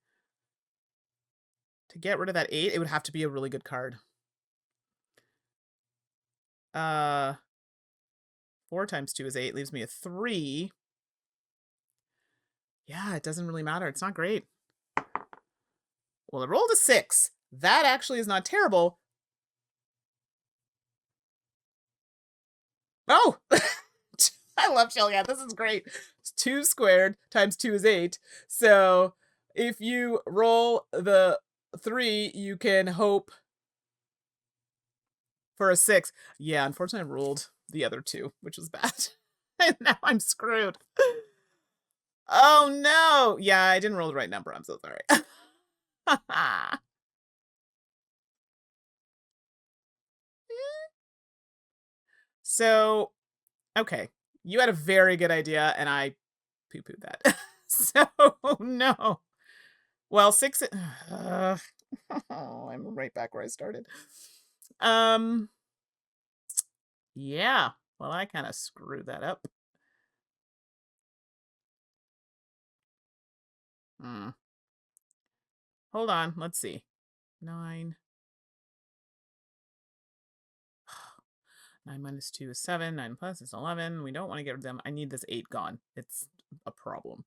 To get rid of that 8, it would have to be a really good card. 4 times 2 is 8. Leaves me a 3. Yeah, it doesn't really matter. It's not great. Well, it rolled a 6. That actually is not terrible. Oh! I love shell. Yeah, this is great. 2 squared times 2 is 8. So if you roll the 3, you can hope for a 6. Yeah, unfortunately, I rolled the other 2, which was bad. And now I'm screwed. Oh, no. Yeah, I didn't roll the right number. I'm so sorry. So, okay. You had a very good idea, and I poo-pooed that. So, no. Well, 6... I'm right back where I started. Yeah. Well, I kind of screwed that up. Hold on. Let's see. 9. 9 minus 2 is 7. 9 plus is 11. We don't want to get rid of them. I need this 8 gone. It's a problem.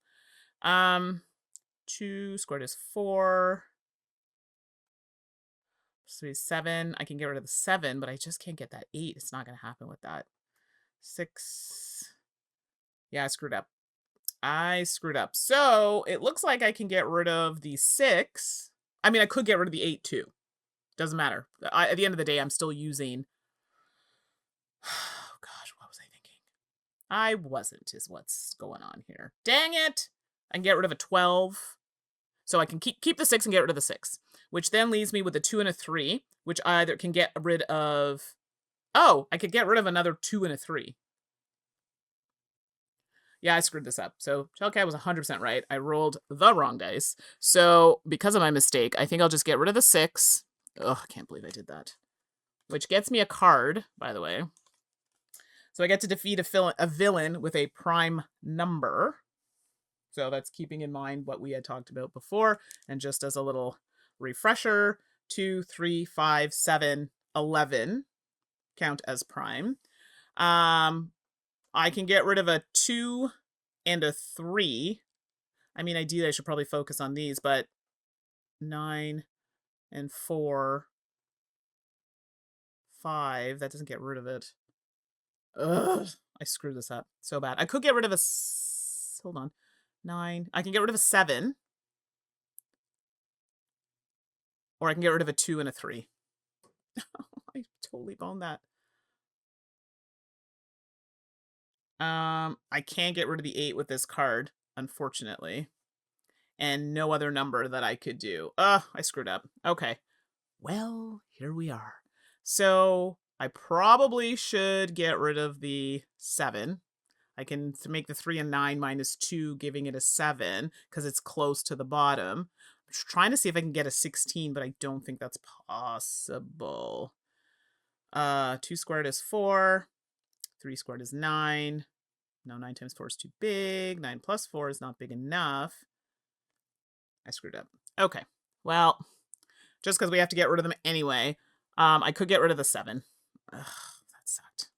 2 squared is 4. 3 is 7. I can get rid of the 7, but I just can't get that 8. It's not going to happen with that. 6. Yeah, I screwed up. So it looks like I can get rid of the 6. I mean, I could get rid of the 8 too. Doesn't matter. At the end of the day, I'm still using... Oh, gosh, what was I thinking? I wasn't, is what's going on here. Dang it! I can get rid of a 12. So I can keep the 6 and get rid of the 6. Which then leaves me with a 2 and a 3, which I either can get rid of... Oh, I could get rid of another 2 and a 3. Yeah, I screwed this up. So Shellcat was 100% right. I rolled the wrong dice. So because of my mistake, I think I'll just get rid of the 6. Ugh, I can't believe I did that. Which gets me a card, by the way. So I get to defeat a villain with a prime number. So that's keeping in mind what we had talked about before. And just as a little refresher, 2, 3, 5, 7, 11 count as prime. I can get rid of a 2 and a 3. I mean, ideally, I should probably focus on these, but 9 and 4, 5. That doesn't get rid of it. Ugh, I screwed this up so bad. I could get rid of a... Hold on. 9. I can get rid of a 7. Or I can get rid of a 2 and a 3. I totally boned that. I can't get rid of the 8 with this card, unfortunately. And no other number that I could do. I screwed up. Okay. Well, here we are. So I probably should get rid of the 7. I can make the 3 and 9 minus 2, giving it a 7, because it's close to the bottom. I'm trying to see if I can get a 16, but I don't think that's possible. 2 squared is 4. 3 squared is 9. No, 9 times 4 is too big. 9 plus 4 is not big enough. I screwed up. Okay. Well, just because we have to get rid of them anyway, I could get rid of the 7. Ugh, that sucked.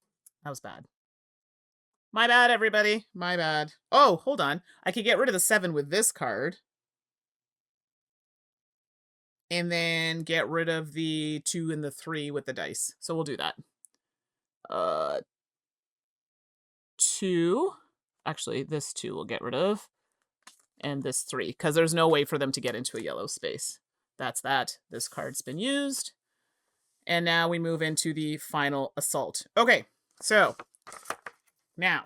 That was bad. My bad, everybody. My bad. Oh, hold on. I could get rid of the 7 with this card. And then get rid of the 2 and the 3 with the dice. So we'll do that. 2. Actually, this 2 we'll get rid of. And this 3, because there's no way for them to get into a yellow space. That's that. This card's been used. And now we move into the final assault. Okay, so now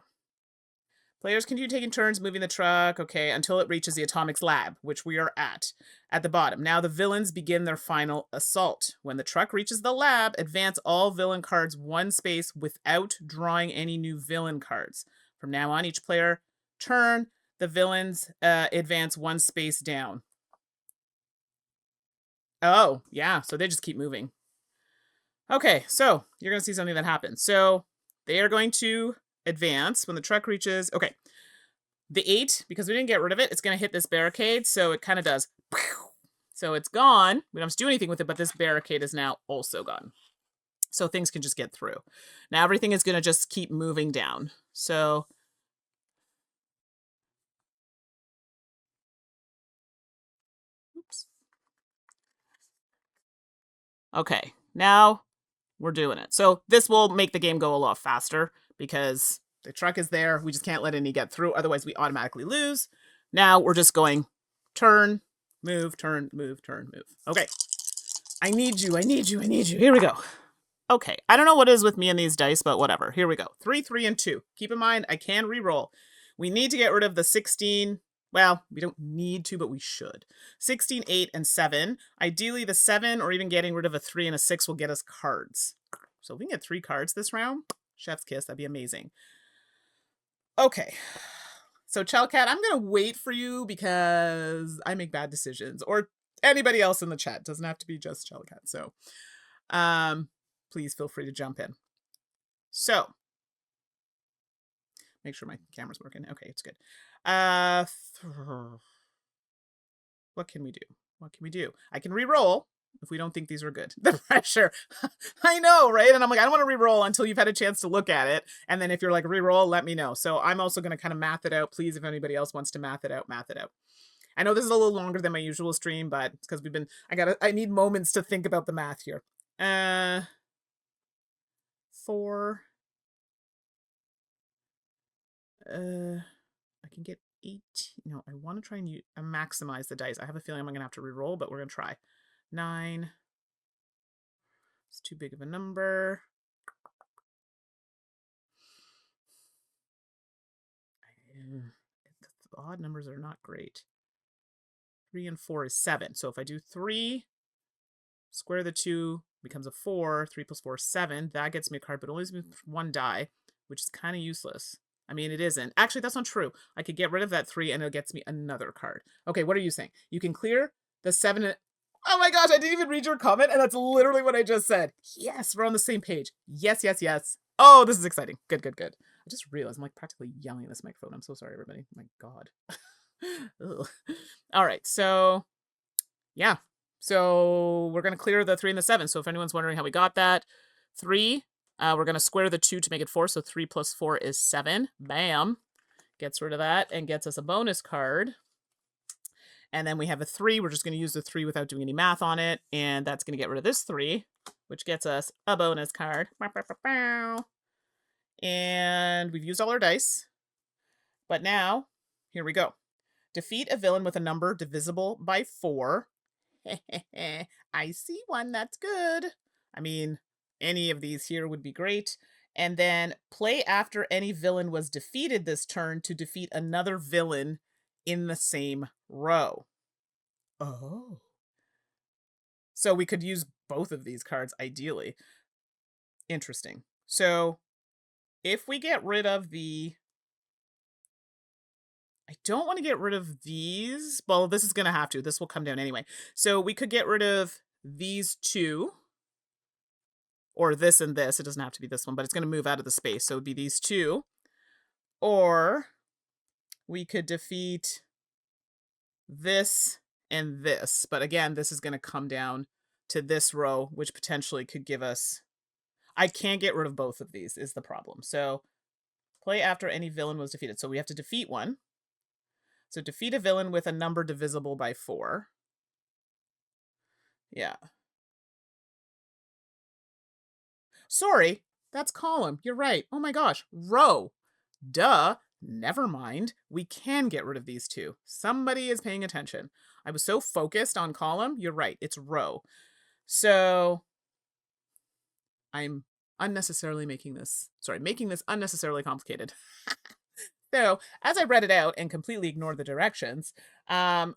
players continue taking turns moving the truck, okay, until it reaches the Atomics Lab, which we are at the bottom. Now the villains begin their final assault. When the truck reaches the lab, advance all villain cards 1 space without drawing any new villain cards. From now on, each player turn, the villains advance 1 space down. Oh, yeah, so they just keep moving. Okay, so you're going to see something that happens. So they are going to advance when the truck reaches... Okay, the 8, because we didn't get rid of it, it's going to hit this barricade, so it kind of does... So it's gone. We don't have to do anything with it, but this barricade is now also gone. So things can just get through. Now everything is going to just keep moving down. So... Oops. Okay, now... we're doing it. So this will make the game go a lot faster because the truck is there. We just can't let any get through. Otherwise, we automatically lose. Now we're just going turn, move, turn, move, turn, move. Okay. I need you. I need you. I need you. Here we go. Okay. I don't know what is with me and these dice, but whatever. Here we go. 3, 3, and 2. Keep in mind, I can re-roll. We need to get rid of the 16. Well, we don't need to, but we should. 16, 8, and 7. Ideally, the 7 or even getting rid of a 3 and a 6 will get us cards. So if we can get 3 cards this round, chef's kiss, that'd be amazing. Okay. So, Chelcat, I'm going to wait for you because I make bad decisions. Or anybody else in the chat. Doesn't have to be just Chelcat. So, please feel free to jump in. So, make sure my camera's working. Okay, it's good. What can we do? What can we do? I can re-roll if we don't think these are good. The pressure. I know, right? And I'm like, I don't want to re-roll until you've had a chance to look at it. And then if you're like, re-roll, let me know. So I'm also going to kind of math it out. Please, if anybody else wants to math it out, math it out. I know this is a little longer than my usual stream, but it's because I need moments to think about the math here. 4. I can get 18. No, I want to try and maximize the dice. I have a feeling I'm going to have to re-roll, but we're going to try. 9. It's too big of a number. The odd numbers are not great. 3 and 4 is 7. So if I do 3, square the 2, becomes a 4. 3 plus 4 is 7. That gets me a card, but only gives me 1 die, which is kind of useless. I mean, it isn't. Actually, that's not true. I could get rid of that 3 and it gets me another card. Okay, what are you saying? You can clear the 7 and... Oh my gosh, I didn't even read your comment, and that's literally what I just said. Yes, we're on the same page. Yes, yes, yes. Oh, this is exciting. Good, good, good. I just realized I'm like practically yelling at this microphone. I'm so sorry, everybody. My God. All right, so yeah. So we're going to clear the 3 and the 7. So if anyone's wondering how we got that, 3, we're going to square the 2 to make it 4. So 3 plus 4 is 7. Bam. Gets rid of that and gets us a bonus card. And then we have a 3. We're just going to use the 3 without doing any math on it. And that's going to get rid of this 3, which gets us a bonus card. And we've used all our dice. But now, here we go. Defeat a villain with a number divisible by 4. I see one. That's good. I mean, any of these here would be great. And then play after any villain was defeated this turn to defeat another villain in the same row. Oh. So we could use both of these cards, ideally. Interesting. So if we get rid of the... I don't want to get rid of these. Well, this is going to have to. This will come down anyway. So we could get rid of these 2. Or this and this. It doesn't have to be this one, but it's going to move out of the space. So it would be these 2. Or we could defeat this and this. But again, this is going to come down to this row, which potentially could give us... I can't get rid of both of these is the problem. So play after any villain was defeated. So we have to defeat one. So defeat a villain with a number divisible by 4. Yeah. Sorry, that's column. You're right. Oh my gosh. Row. Duh. Never mind. We can get rid of these 2. Somebody is paying attention. I was so focused on column. You're right. It's row. So I'm unnecessarily making this unnecessarily complicated. So as I read it out and completely ignored the directions,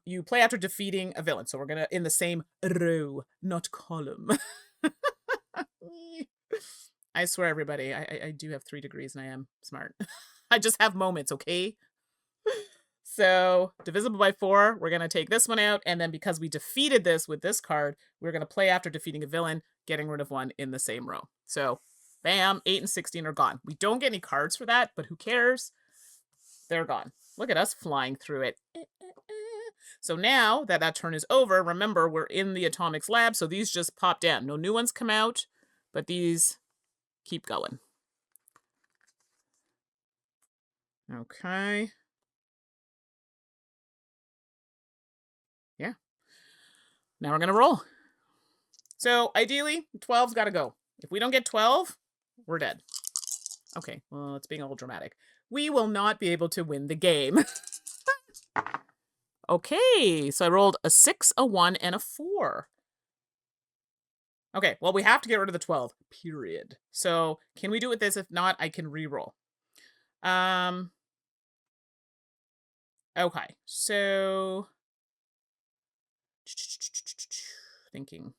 you play after defeating a villain. So we're going to in the same row, not column. I swear, everybody, I do have 3 degrees and I am smart. I just have moments, okay? So divisible by 4, we're going to take this one out. And then because we defeated this with this card, we're going to play after defeating a villain, getting rid of one in the same row. So bam, 8 and 16 are gone. We don't get any cards for that, but who cares? They're gone. Look at us flying through it. So now that that turn is over, remember, we're in the Atomics lab, so these just pop down. No new ones come out, but these keep going. Okay. Yeah. Now we're going to roll. So ideally, 12's got to go. If we don't get 12, we're dead. Okay, well, it's being a little dramatic. We will not be able to win the game. Okay, so I rolled a 6, a 1, and a 4. Okay, well, we have to get rid of the 12, period. So, can we do it with this? If not, I can re-roll. Okay, so... Thinking.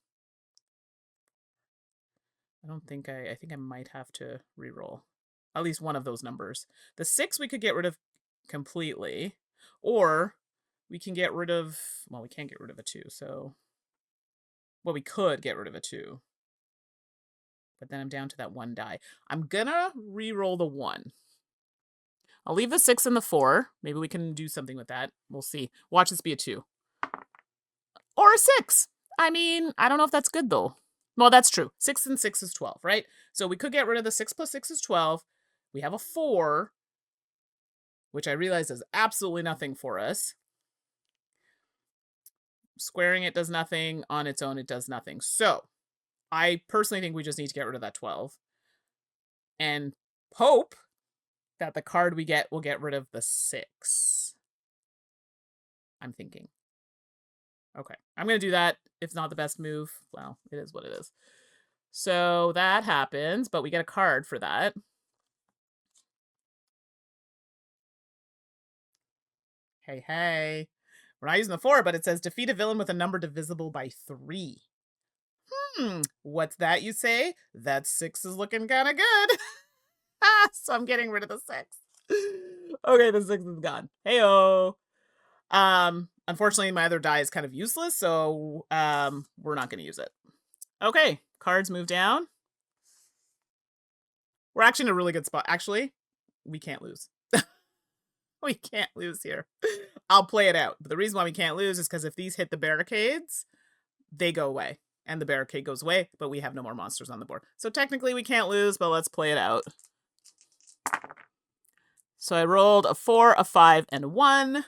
I think I might have to re-roll. At least one of those numbers. The 6 we could get rid of completely. Or we can get rid of... Well, we can't get rid of a 2, so... Well, we could get rid of a 2. But then I'm down to that 1 die. I'm gonna re-roll the 1. I'll leave the 6 and the 4. Maybe we can do something with that. We'll see. Watch this be a 2. Or a 6. I mean, I don't know if that's good, though. Well, that's true. 6 and 6 is 12, right? So we could get rid of the 6 plus 6 is 12. We have a 4, which I realize is absolutely nothing for us. Squaring it does nothing. On its own, it does nothing. So I personally think we just need to get rid of that 12. And hope that the card we get will get rid of the 6. I'm thinking. Okay, I'm going to do that. If not the best move, well, it is what it is. So that happens, but we get a card for that. Hey, hey. We're not using the 4, but it says defeat a villain with a number divisible by 3. What's that, you say? That 6 is looking kind of good. So I'm getting rid of the 6. Okay, the 6 is gone. Hey-oh. Unfortunately, my other die is kind of useless, so we're not going to use it. Okay, cards move down. We're actually in a really good spot. Actually, we can't lose. We can't lose here. I'll play it out. But the reason why we can't lose is because if these hit the barricades, they go away. And the barricade goes away, but we have no more monsters on the board. So technically we can't lose, but let's play it out. So I rolled a 4, a 5, and a 1.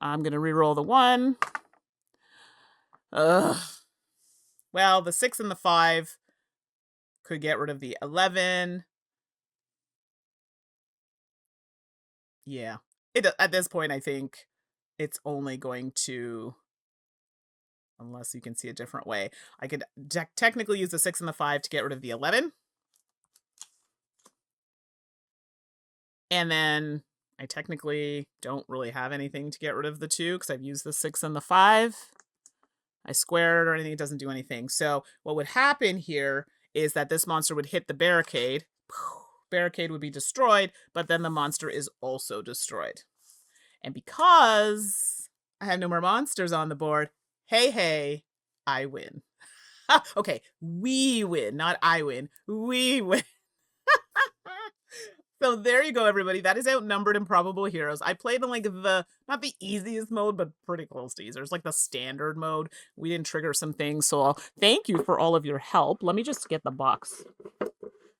I'm going to re-roll the 1. Ugh. Well, the 6 and the 5 could get rid of the 11. Yeah. At this point, I think it's only going to... Unless you can see a different way. I could technically use the 6 and the 5 to get rid of the 11. And then I technically don't really have anything to get rid of the 2 because I've used the 6 and the 5. I square it or anything, it doesn't do anything. So what would happen here is that this monster would hit the barricade. Barricade would be destroyed, but then the monster is also destroyed. And because I have no more monsters on the board, hey, I win. Okay, we win, not I win. We win. So there you go, everybody. That is Outnumbered Improbable Heroes. I played in like not the easiest mode, but pretty close to easier. It's like the standard mode. We didn't trigger some things, so thank you for all of your help. Let me just get the box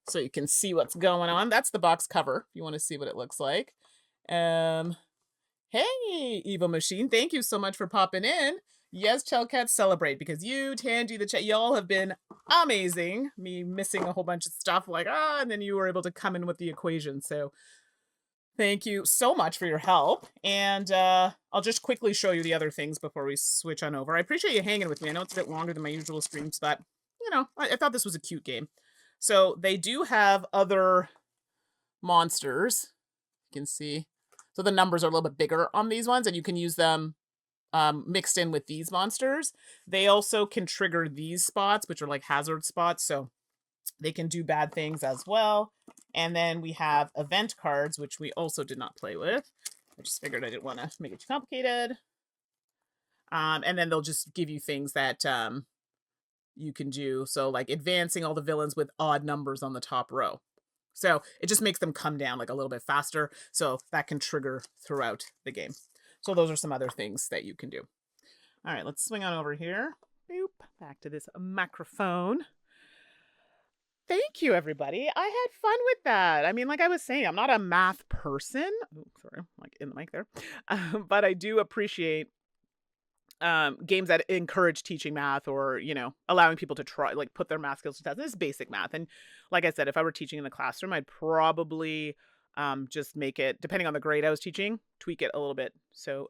so you can see what's going on. That's the box cover, if you want to see what it looks like. Hey, Evil Machine, thank you so much for popping in. Yes, Chelcat, celebrate, because you, Tandy, the chat, y'all have been amazing. Me missing a whole bunch of stuff, like, and then you were able to come in with the equation, so thank you so much for your help. And I'll just quickly show you the other things before we switch on over. I appreciate you hanging with me. I know it's a bit longer than my usual streams, but, you know, I thought this was a cute game. So they do have other monsters. You can see. So the numbers are a little bit bigger on these ones, and you can use them mixed in with these monsters. They also can trigger these spots, which are like hazard spots, so they can do bad things as well. And then we have event cards, which we also did not play with. I just figured I didn't want to make it too complicated. And then they'll just give you things that you can do. So like advancing all the villains with odd numbers on the top row. So it just makes them come down like a little bit faster. So that can trigger throughout the game. So those are some other things that you can do. All right, let's swing on over here. Boop, back to this microphone. Thank you, everybody. I had fun with that. I mean, like I was saying, I'm not a math person. Oh, sorry, like in the mic there. But I do appreciate games that encourage teaching math or, allowing people to try, like, put their math skills to test. This is basic math. And like I said, if I were teaching in the classroom, I'd probably just make it, depending on the grade I was teaching, tweak it a little bit. So,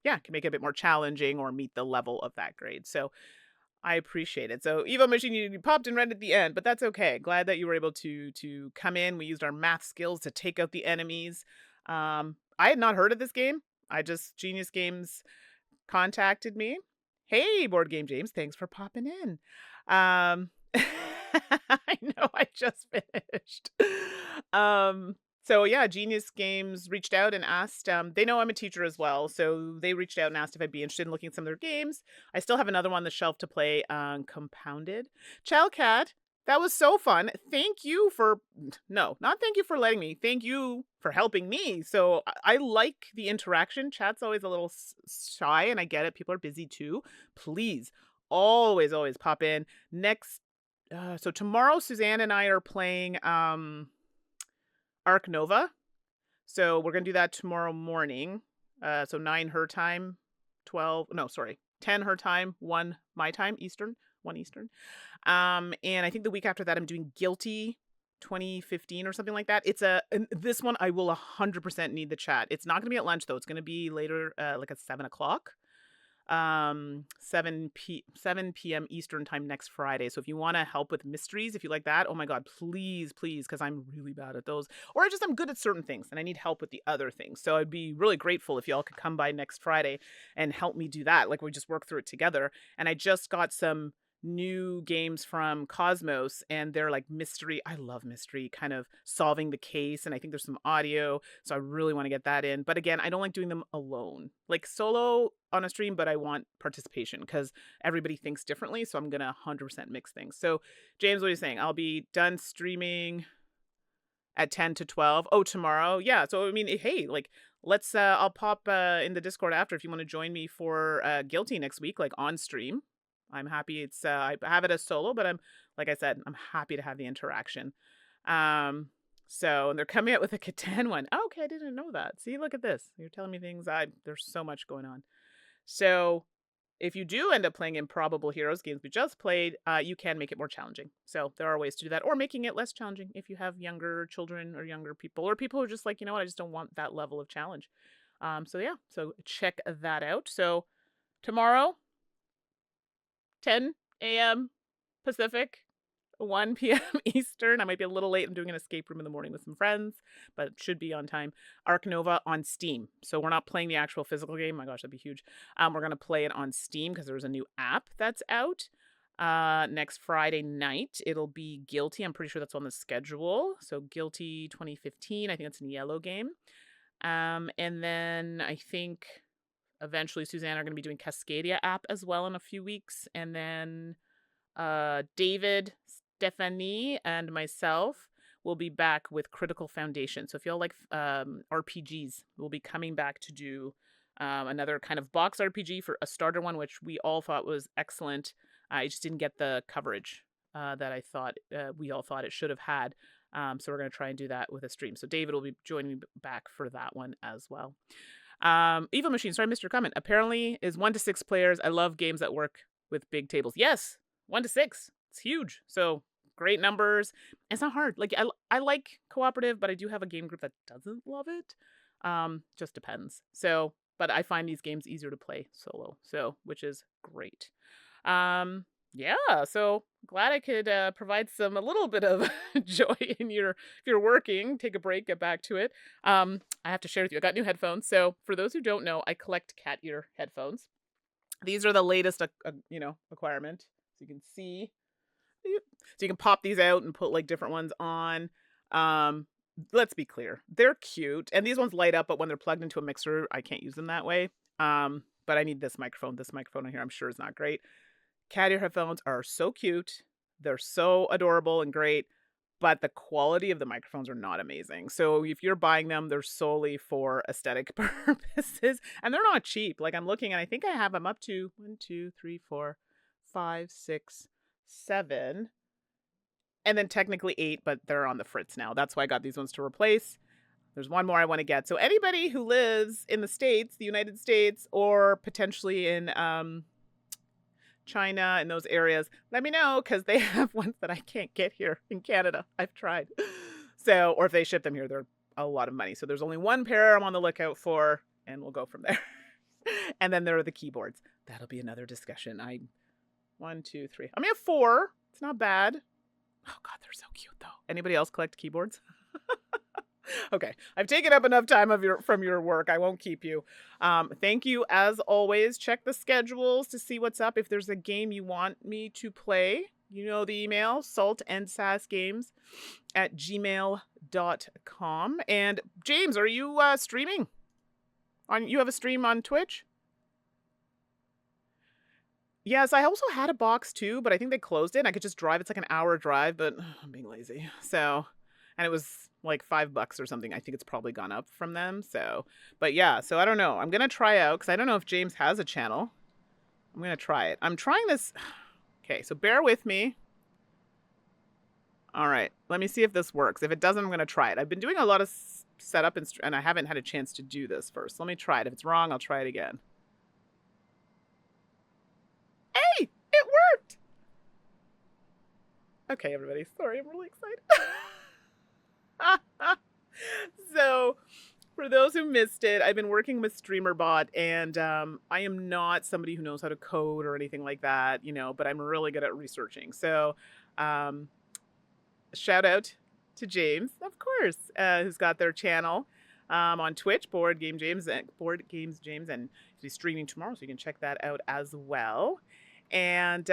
yeah, can make it a bit more challenging or meet the level of that grade. So I appreciate it. So Evo Machine, you popped in right at the end, but that's okay. Glad that you were able to come in. We used our math skills to take out the enemies. I had not heard of this game. Genius Games contacted me. Hey, Board Game James, thanks for popping in. I know I just finished. So yeah, Genius Games reached out and asked, they know I'm a teacher as well. So they reached out and asked if I'd be interested in looking at some of their games. I still have another one on the shelf to play, Compounded. Chalcat, that was so fun. Thank you for, no, not thank you for letting me. Thank you for helping me. So I like the interaction. Chat's always a little shy, and I get it. People are busy too. Please, always, always pop in. So tomorrow, Suzanne and I are playing Arc Nova. So we're going to do that tomorrow morning. So 9 her time, 10 her time, 1 my time, Eastern, 1 Eastern. And I think the week after that, I'm doing Guilty 2015 or something like that. And this one I will 100% need the chat. It's not going to be at lunch though. It's going to be later, like at 7 o'clock. 7 p.m. Eastern time next Friday. So if you want to help with mysteries, if you like that, oh my God, please, because I'm really bad at those. Or I'm good at certain things and I need help with the other things. So I'd be really grateful if y'all could come by next Friday and help me do that. Like we just work through it together. And I just got some new games from Cosmos and they're like mystery. I love mystery, kind of solving the case. And I think there's some audio. So I really want to get that in. But again, I don't like doing them alone, like solo on a stream, but I want participation because everybody thinks differently. So I'm going to 100% mix things. So James, what are you saying? I'll be done streaming at 10 to 12. Oh, tomorrow. Yeah. So, I mean, hey, like let's, I'll pop in the Discord after if you want to join me for Guilty next week, like on stream. I'm happy. It's I have it as solo, but like I said, I'm happy to have the interaction. So, and they're coming out with a Catan one. Oh, okay, I didn't know that. See, look at this. You're telling me things. There's so much going on. So, if you do end up playing Improbable Heroes games we just played, you can make it more challenging. So there are ways to do that, or making it less challenging if you have younger children or younger people, or people who are just like, you know what, I just don't want that level of challenge. So yeah, so check that out. So tomorrow, 10 a.m. Pacific, 1 p.m. Eastern. I might be a little late. I'm doing an escape room in the morning with some friends, but it should be on time. Arc Nova on Steam. So we're not playing the actual physical game. My gosh, that'd be huge. We're going to play it on Steam because there's a new app that's out. Next Friday night, it'll be Guilty. I'm pretty sure that's on the schedule. So Guilty 2015. I think that's a yellow game. And then I think eventually Suzanne are going to be doing Cascadia app as well in a few weeks. And then David, Stephanie, and myself will be back with Critical Foundation. So if y'all like RPGs, we'll be coming back to do another kind of box RPG for a starter one, which we all thought was excellent. I just didn't get the coverage that I thought we all thought it should have had. So we're going to try and do that with a stream. So David will be joining me back for that one as well. Evil Machine, sorry I missed your comment. Apparently is 1 to 6 players. I love games that work with big tables. Yes, 1 to 6. It's huge. So great numbers. It's not hard. Like I like cooperative, but I do have a game group that doesn't love it. Just depends. So, but I find these games easier to play solo. So, which is great. Yeah, so glad I could provide a little bit of joy in if you're working, take a break, get back to it. I have to share with you, I got new headphones. So for those who don't know, I collect cat ear headphones. These are the latest, acquirement. So you can see, so you can pop these out and put like different ones on. Let's be clear, they're cute. And these ones light up, but when they're plugged into a mixer, I can't use them that way. But I need this microphone. This microphone in here, I'm sure is not great. Cat ear headphones are so cute. They're so adorable and great, but the quality of the microphones are not amazing. So if you're buying them, they're solely for aesthetic purposes, and they're not cheap. Like I'm looking, and I think I have them up to 1, 2, 3, 4, 5, 6, 7, and then technically 8, but they're on the fritz now. That's why I got these ones to replace. There's one more I want to get. So anybody who lives in the States, the United States, or potentially in China and those areas, let me know, because they have ones that I can't get here in Canada. I've tried. So, or if they ship them here, they're a lot of money. So there's only one pair I'm on the lookout for, and we'll go from there. And then there are the keyboards. That'll be another discussion. 1, 2, 3. I mean, I have 4. It's not bad. Oh God, they're so cute though. Anybody else collect keyboards? Okay, I've taken up enough time from your work. I won't keep you. Thank you as always. Check the schedules to see what's up. If there's a game you want me to play, you know the email, saltandsassgames@gmail.com. And James, are you streaming? You have a stream on Twitch? Yes, I also had a box too, but I think they closed it. I could just drive. It's like an hour drive, but I'm being lazy. So, and it was like $5 or something. I think it's probably gone up from them. So, but yeah, so I don't know. I'm going to try out because I don't know if James has a channel. I'm going to try it. I'm trying this. Okay, so bear with me. All right, let me see if this works. If it doesn't, I'm going to try it. I've been doing a lot of setup and I haven't had a chance to do this first. Let me try it. If it's wrong, I'll try it again. Hey, it worked. Okay, everybody. Sorry, I'm really excited. So, for those who missed it, I've been working with StreamerBot, and I am not somebody who knows how to code or anything like that, you know, but I'm really good at researching. So, shout out to James, of course, who's got their channel on Twitch, Board Games James, and he's streaming tomorrow, so you can check that out as well. And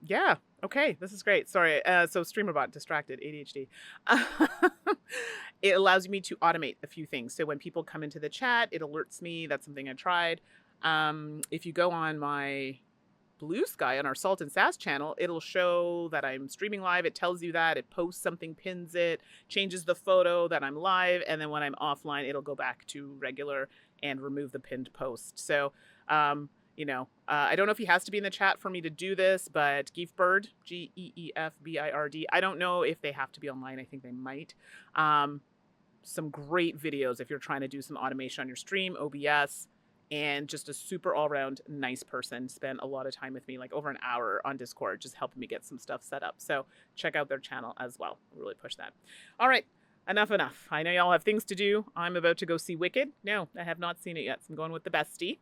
yeah, okay, this is great. Sorry, so StreamerBot, distracted, ADHD. It allows me to automate a few things. So when people come into the chat, it alerts me. That's something I tried. If you go on my Bluesky on our Salt and Sass channel, it'll show that I'm streaming live. It tells you that. It posts something, pins it, changes the photo that I'm live, and then when I'm offline, it'll go back to regular and remove the pinned post. So, you know, I don't know if he has to be in the chat for me to do this, but Geefbird, Geefbird. I don't know if they have to be online. I think they might. Some great videos if you're trying to do some automation on your stream, OBS, and just a super all-around nice person. Spent a lot of time with me, like over an hour on Discord, just helping me get some stuff set up. So check out their channel as well. Really push that. All right. Enough. I know y'all have things to do. I'm about to go see Wicked. No, I have not seen it yet. So I'm going with the bestie.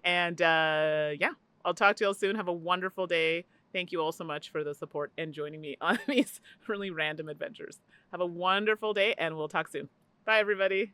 And yeah, I'll talk to y'all soon. Have a wonderful day. Thank you all so much for the support and joining me on these really random adventures. Have a wonderful day, and we'll talk soon. Bye, everybody.